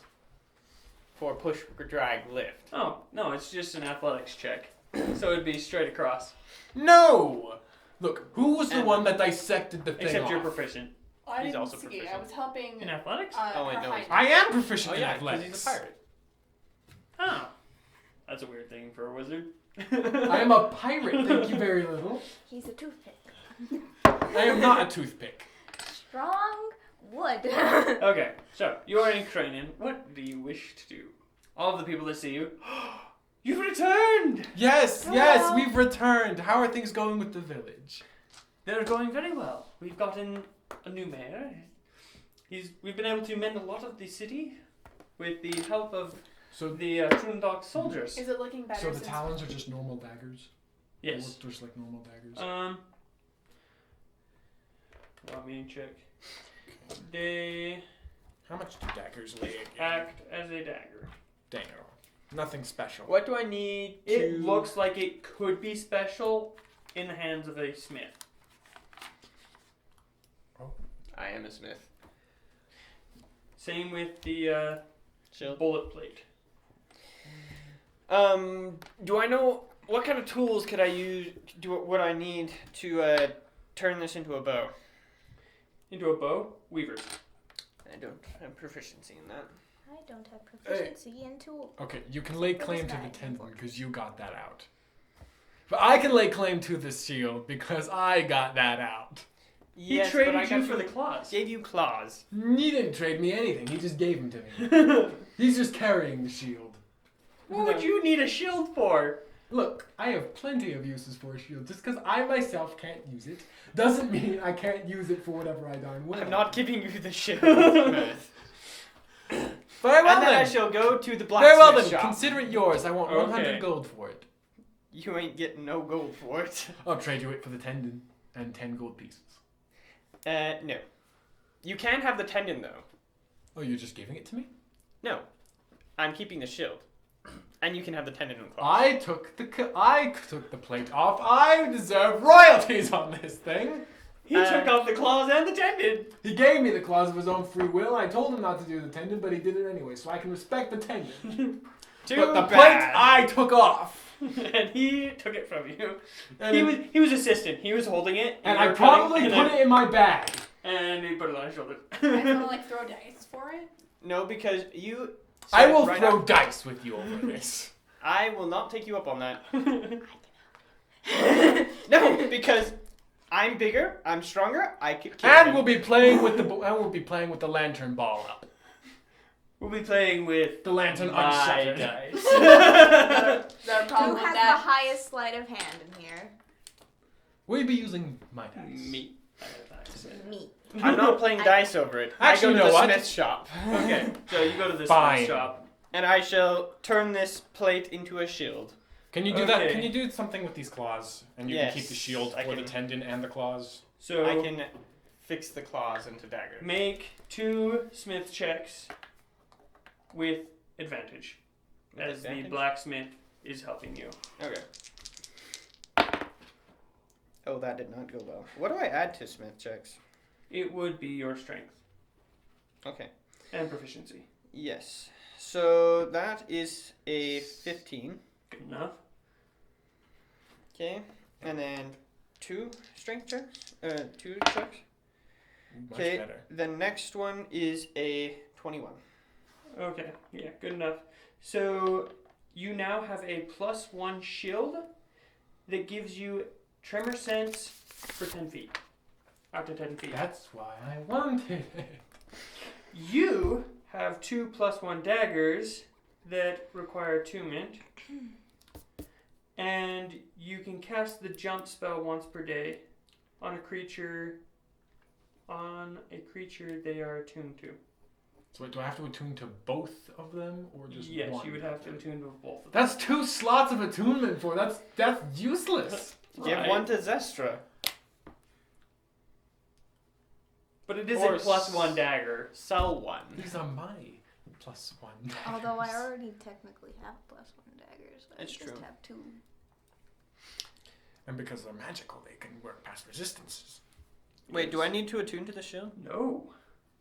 for push or drag lift. Oh, no, it's just an athletics check. So it'd be straight across. no. Look, who was the And- one that dissected the thing Except off? you're proficient. I He's didn't also see. proficient. I was helping. In athletics? Oh, wait, her no, he's highness. I am proficient Oh in yeah, because athletics. he's a pirate. Oh. That's a weird thing for a wizard. I am a pirate, thank you very little. He's a toothpick. I am not a toothpick. Strong wood. Okay, so you are in Cranian. What do you wish to do? All of the people that see you, you've returned! Yes, yes, we've returned. How are things going with the village? They're going very well. We've gotten a new mayor. We've been able to mend a lot of the city with the help of So, the Trundok soldiers. Is it looking better? so the since talons are just normal daggers? They Yes. look just like normal daggers. Want me to check? They How much do daggers weigh again? act as a dagger. Dang. Nothing special. What do I need to... It looks like it could be special in the hands of a smith. I am a smith. Same with the Shield. bullet plate. Do I know what kind of tools could I use? What I need to turn this into a bow? Into a bow, weavers. I don't have proficiency in that. I don't have proficiency in tool. Okay, you can lay What is claim to the that? tendon because you got that out. But I can lay claim to the shield because I got that out. He Yes, traded but I you got for the claws. Gave you claws. He didn't trade me anything. He just gave them to me. He's just carrying the shield. What would you need a shield for? Look, I have plenty of uses for a shield. Just because I myself can't use it doesn't mean I can't use it for whatever I darn will. I'm not giving you the shield, Smith. Very well And then I then. shall go to the Very well blacksmith then. shop. Consider it yours. I want 100 Okay. gold for it. You ain't getting no gold for it. I'll trade you it for the tendon and 10 gold pieces. No. You can have the tendon though. Oh, you're just giving it to me? No. I'm keeping the shield. And you can have the tendon and claws. I took the plate off. I deserve royalties on this thing. He took off the claws and the tendon. He gave me the claws of his own free will. I told him not to do the tendon, but he did it anyway, so I can respect the tendon. Too But the bad. plate I took off. And he took it from you. And, He was assistant. He was holding it. and you I were probably cutting, put it in my bag. And he put it on his shoulder. You guys want to like throw dice for it? No, because you. I said will right throw up- dice with you over this. I will not take you up on that. No, because I'm bigger, I'm stronger, I could kill And him. we'll be playing with the lantern ball up. We'll be playing with The lantern my unshuttered. dice. Got a Who problem with has the that? highest sleight of hand in here? We'll be using my dice. Me. Me. I'm not playing dice over it. Actually, I you go know to the what? smith shop. Okay, so you go to the Fine. smith shop. And I shall turn this plate into a shield. Can you do that? Okay. Can you do something with these claws? And you Yes, can keep the shield I for the can. tendon and the claws? So I can fix the claws into daggers. make 2 smith checks with advantage, With as advantage? the blacksmith is helping you. Okay. Oh, that did not go well. What do I add to smith checks? It would be your strength Okay. and proficiency. Yes. So that is a 15. Good enough. Okay. And then 2 strength checks. 2 checks. Much Okay. better. The next one is a 21. Okay, yeah, good enough. So you now have a +1 shield that gives you tremor sense for 10 feet. Up to 10 feet. That's why I wanted it. You have 2 +1 daggers that require attunement. And you can cast the jump spell once per day on a creature they are attuned to. So wait, do I have to attune to both of them or just Yes, one? you would have to attune to both of them. That's 2 slots of attunement for. That's useless. Give Right. one to Zestra. But it is Or a +1 dagger. Sell one. These are my +1 daggers. Although I already technically have +1 daggers. I It's just true. have 2. And because they're magical, they can work past resistances. Wait, do I need to attune to the shield? No.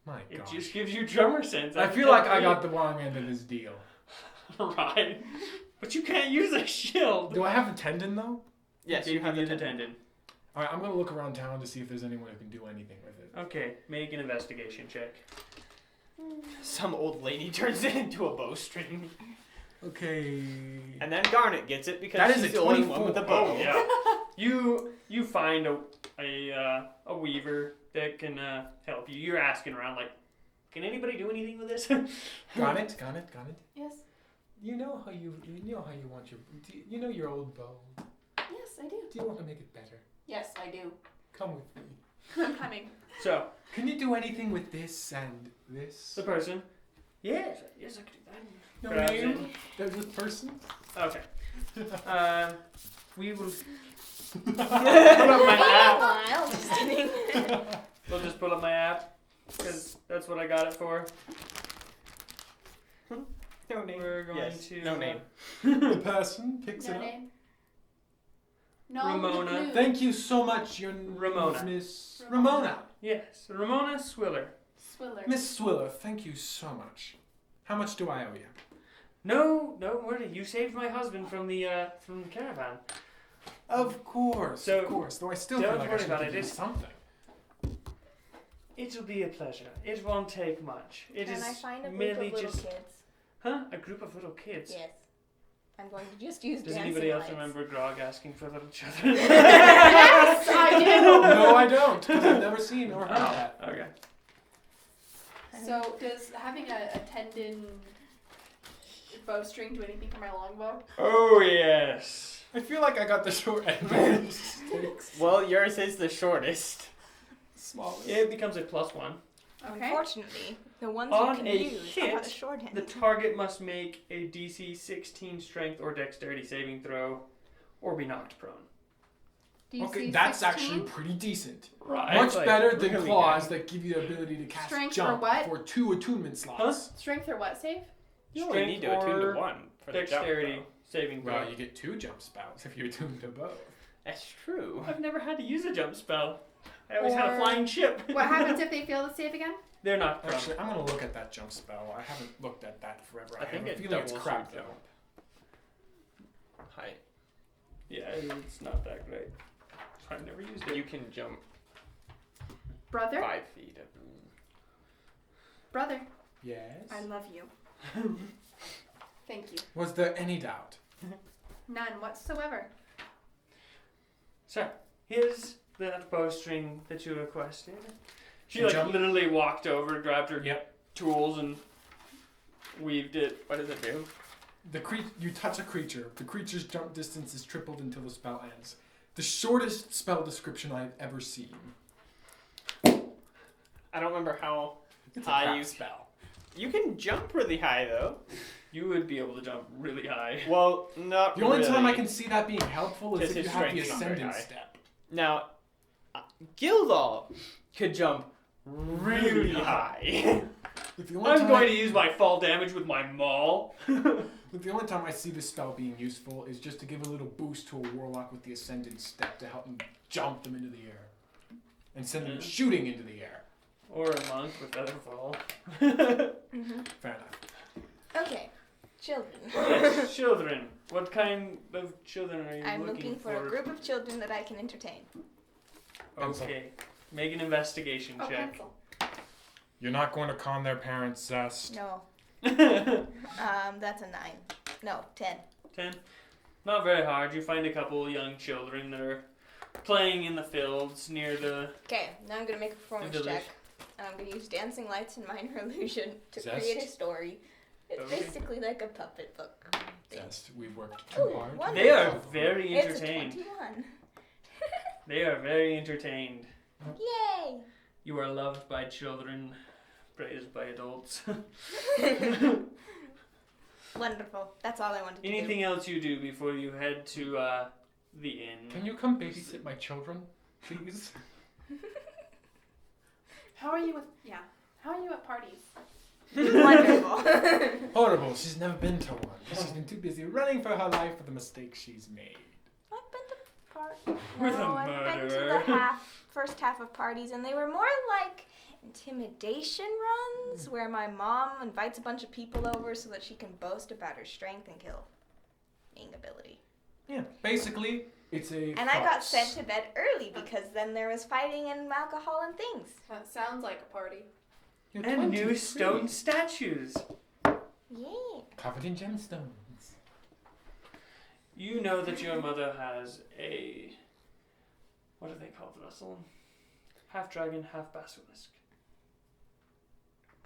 My It gosh. just gives you tremor sense. I feel like I got the wrong end of this deal. Right. But you can't use a shield. Do I have a tendon though? Yes, They you have give the you the tendon. tendon. All right, I'm gonna look around town to see if there's anyone who can do anything with it. Okay, make an investigation check. Some old lady turns it into a bowstring. Okay. And then Garnet gets it because That is she's a the only 24. one with a bow. Oh yeah. You find a weaver that can help you. You're asking around like, can anybody do anything with this? Got it. Yes. You know how you want your old bow. Yes, I do. Do you want to make it better? Yes, I do. Come with me. I'm coming. So Can you do anything with this and this? the person. Yes, I can do that. No Grabs name? There's this person? Okay. We will Pull up my app. Meanwhile, just kidding. We'll just pull up my app because that's what I got it for. No name. We're going Yes, to no name. The person picks No it up. name. No. Ramona. clue. Thank you so much, your Ramona. Miss Ramona. Yes, Ramona Swiller. Swiller. Miss Swiller, thank you so much. How much do I owe you? No worry. You saved my husband from the caravan. Of course, So, of course. Though I still don't feel like I worry should about give it, you it's- something. It'll be a pleasure. It won't take much. It Can is I find a group merely of little just kids? a group of little kids. Yes. I'm going to just use Does dancing anybody else lights. remember Grog asking for little children? Yes, I do. No, I don't, because I've never seen or heard that. Okay. So, does having a tendon bowstring do anything for my longbow? Oh yes. I feel like I got the short end of the sticks. Well, yours is the shortest. Smallest. It becomes a +1. Okay. Unfortunately, the ones On you can a use are hit, the shorthand. The target must make a DC 16 Strength or Dexterity saving throw, or be knocked prone. DC Okay, that's 16? actually pretty decent. Right. Much like better than really claws that give you the ability to cast Strength jump for what? for 2 attunement slots. Strength or what save? You only need to attune to one for the jump, Dexterity though. saving throw. Well, you get 2 jump spells if you're attuned to both. That's true. I've never had to use a jump spell. I always had a Or- flying ship. What happens if they fail the save again? They're not prone. Actually, I'm gonna look at that jump spell. I haven't looked at that forever. I think have a it feeling it's doubles crap your though. jump. Height. Yeah, it's not that great. I've never used it. You can jump Brother? 5 feet. Brother, Yes. I love you. Thank you. Was there any doubt? None whatsoever. So, here's that bowstring that you requested. She Can like jump? literally walked over, grabbed her Yep. tools, and weaved it. What does it do? You touch a creature. The creature's jump distance is tripled until the spell ends. The shortest spell description I've ever seen. I don't remember how It's high a crap you spell. You can jump really high though. You would be able to jump really high. Well, not The only really. time I can see that being helpful is Because if you his have the strength's not very ascendant high. step. Now, Gildal could jump really high. If the only I'm time going to use my fall damage with my maul. The only time I see this spell being useful is just to give a little boost to a warlock with the ascendant step to help them jump them into the air. And send them Yeah. shooting into the air. Or a monk with Featherfall. Fair enough. Okay, children. Yes, children. What kind of children are you I'm looking for a group of children that I can entertain. Okay. Make an investigation Oh, check. pencil. You're not going to con their parents, Zest. No. That's a 9. No, 10. 10. Not very hard. You find a couple young children that are playing in the fields near the... Okay, now I'm gonna make a performance village. check. And I'm gonna use dancing lights and minor illusion to Zest? create a story. It's Okay. basically like a puppet book. thing. Zest, we've worked too Ooh, hard. wonderful. They are very It's a entertained. 21. They are very entertained. Yay! You are loved by children, praised by adults. Wonderful. That's all I wanted to Anything else you do before you head to the inn? Can you come babysit my children, please? How are you with How are you at parties? do. Wonderful. Horrible. She's never been to one. She's been too busy running for her life for the mistakes she's made. I've been to parties. With a No, I've been to murderer. the first half of parties, and they were more like intimidation runs, where my mom invites a bunch of people over so that she can boast about her strength and killing ability. Yeah. Basically, It's a And I got farce. sent to bed early because then there was fighting and alcohol and things. That sounds like a party. You're And new 23. stone statues. Yeah. Covered in gemstones. You know that your mother has a... What do they call the vessel? Half dragon, half basilisk.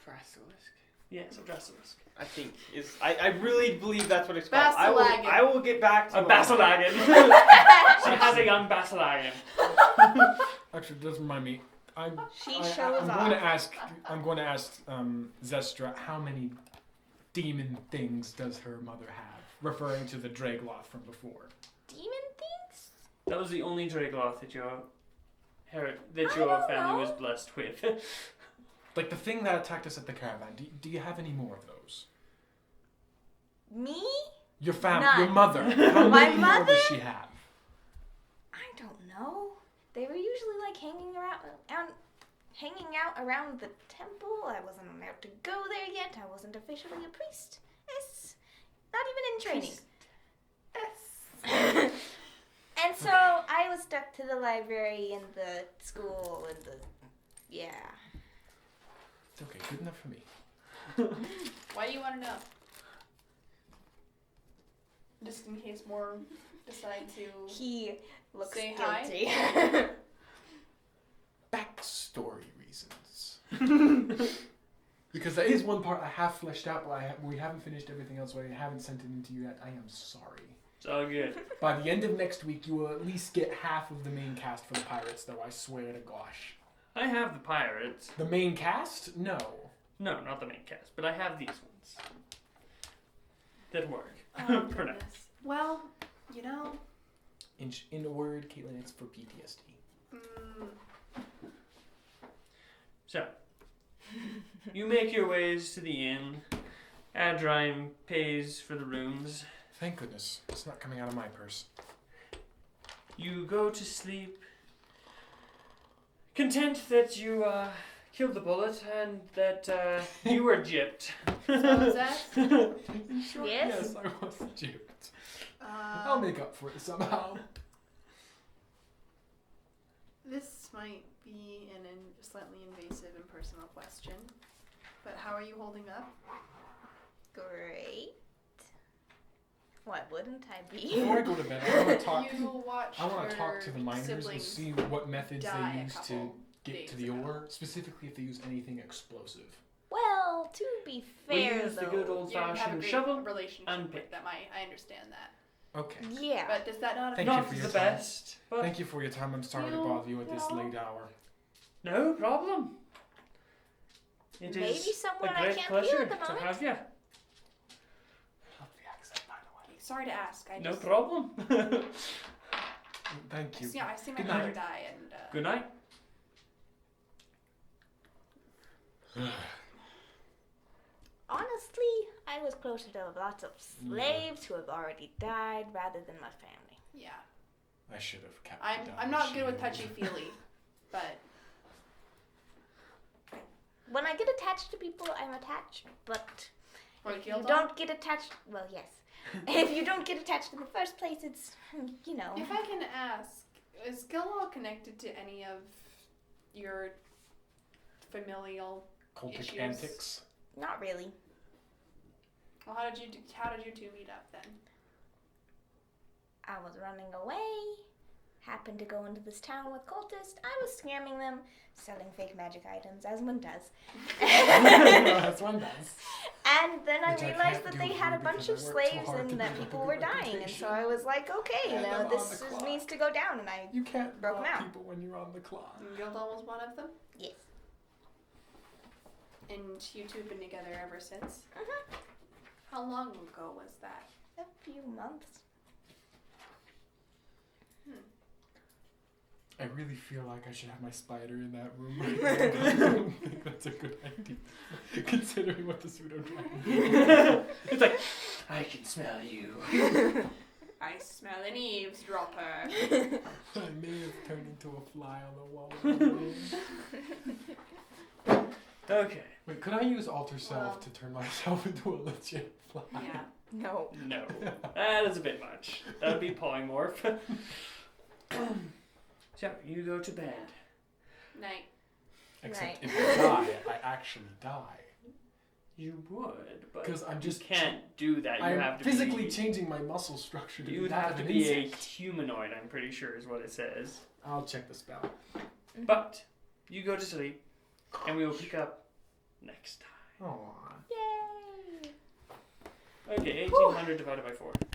Basilisk. Yes, a basilisk. I think is. I really believe that's what it's called. Basilagan. I will get back to A you on that. basilagan. She has a young basilagan. Actually, it does remind me. She I'm shows going off. to ask. I'm going to ask Zestra how many demon things does her mother have, referring to the Dragloth from before. Demon things? That was the only Dragloth that your I family don't was know. blessed with. Like the thing that attacked us at the caravan. Do you have any more of those? Me? Your None. your mother. How My many more mother? does she have? I don't know. They were usually like hanging out around the temple. I wasn't allowed to go there yet. I wasn't officially a priest. It's not even in training. And so I was stuck to the library and the school and the It's okay. Good enough for me. Why do you want to know? Just in case more decide to. He looks Say hi? guilty. Backstory reasons. Because that is one part I have fleshed out, but we haven't finished everything else, so I haven't sent it into you yet. I am sorry. It's all good. By the end of next week, you will at least get half of the main cast for the pirates, though, I swear to gosh. I have the pirates. The main cast? No. No, not the main cast, but I have these ones. That work. Oh, For now. goodness. Well, you know. In a word, Caitlin, it's for PTSD. So, you make your ways to the inn. Adrime pays for the rooms. Thank goodness. It's not coming out of my purse. You go to sleep, content that you killed the bullet and that you were gypped. So is that? Sure? Yes? Yes, I was gypped. I'll make up for it somehow. This might be a slightly invasive and personal question, but how are you holding up? Great. Why wouldn't I be? Before I go to bed, I want to talk. You watch I want to talk your to the miners and siblings see what methods die they a use to couple get to days the ago. ore. Specifically, if they use anything explosive. Well, to be We fair, use though. the good You have a old-fashioned great shovel. relationship and with pick. them. I understand that. Okay. Yeah. But does that not Thank affect you Not for the your time. best, but Thank you for your time. I'm sorry to You bother you at this know. late hour. no problem. It Maybe is someone a I great can't pleasure feel at the to moment. have you. Lovely accent, by the way. Sorry to ask. I No just, problem. Thank you. I see my Good brother night. die, and Good night. Honestly, I was closer to lots of slaves who have already died rather than my family. yeah, I should have kept. I'm not good with touchy feely, but When I get attached to people, I'm attached, but like if you don't get attached, well, yes. If you don't get attached in the first place, it's, you know. If I can ask, is Gilwall connected to any of your familial? Cultic issues? antics. Not really. Well, how did you two meet up then? I was running away, happened to go into this town with cultists. I was scamming them, selling fake magic items, as one does. That's one does. And then I Which I realized can't that do they for had a you bunch because of I worked so slaves hard to and that build up a people good were dying. And reputation. so I was like, okay, And I'm on this the clock. needs to go down. And I, You can't Broke rob 'em out. people when you're on the clock. And Gilwall was one of them, yes. and you two have been together ever since. Mhm. How long ago was that? A few months. I really feel like I should have my spider in that room right now. I don't think that's a good idea, considering what the pseudo dragon. It's like, I can smell you. I smell an eavesdropper. I may have turned into a fly on the wall. Okay. Wait, could I use alter self Well. to turn myself into a legit fly? Yeah. No. No. That is a bit much. That would be polymorph. So you go to bed. Night. Except Right. if I die, I actually die. You would, but 'Cause I'm you just can't do that. You I'm have to physically be, changing my muscle structure to You be would that have of to an be a insect. humanoid. I'm pretty sure is what it says. I'll check the spell. But you go to sleep, and we will pick up next time. Aww. Yay! Okay, 1800 divided by 4.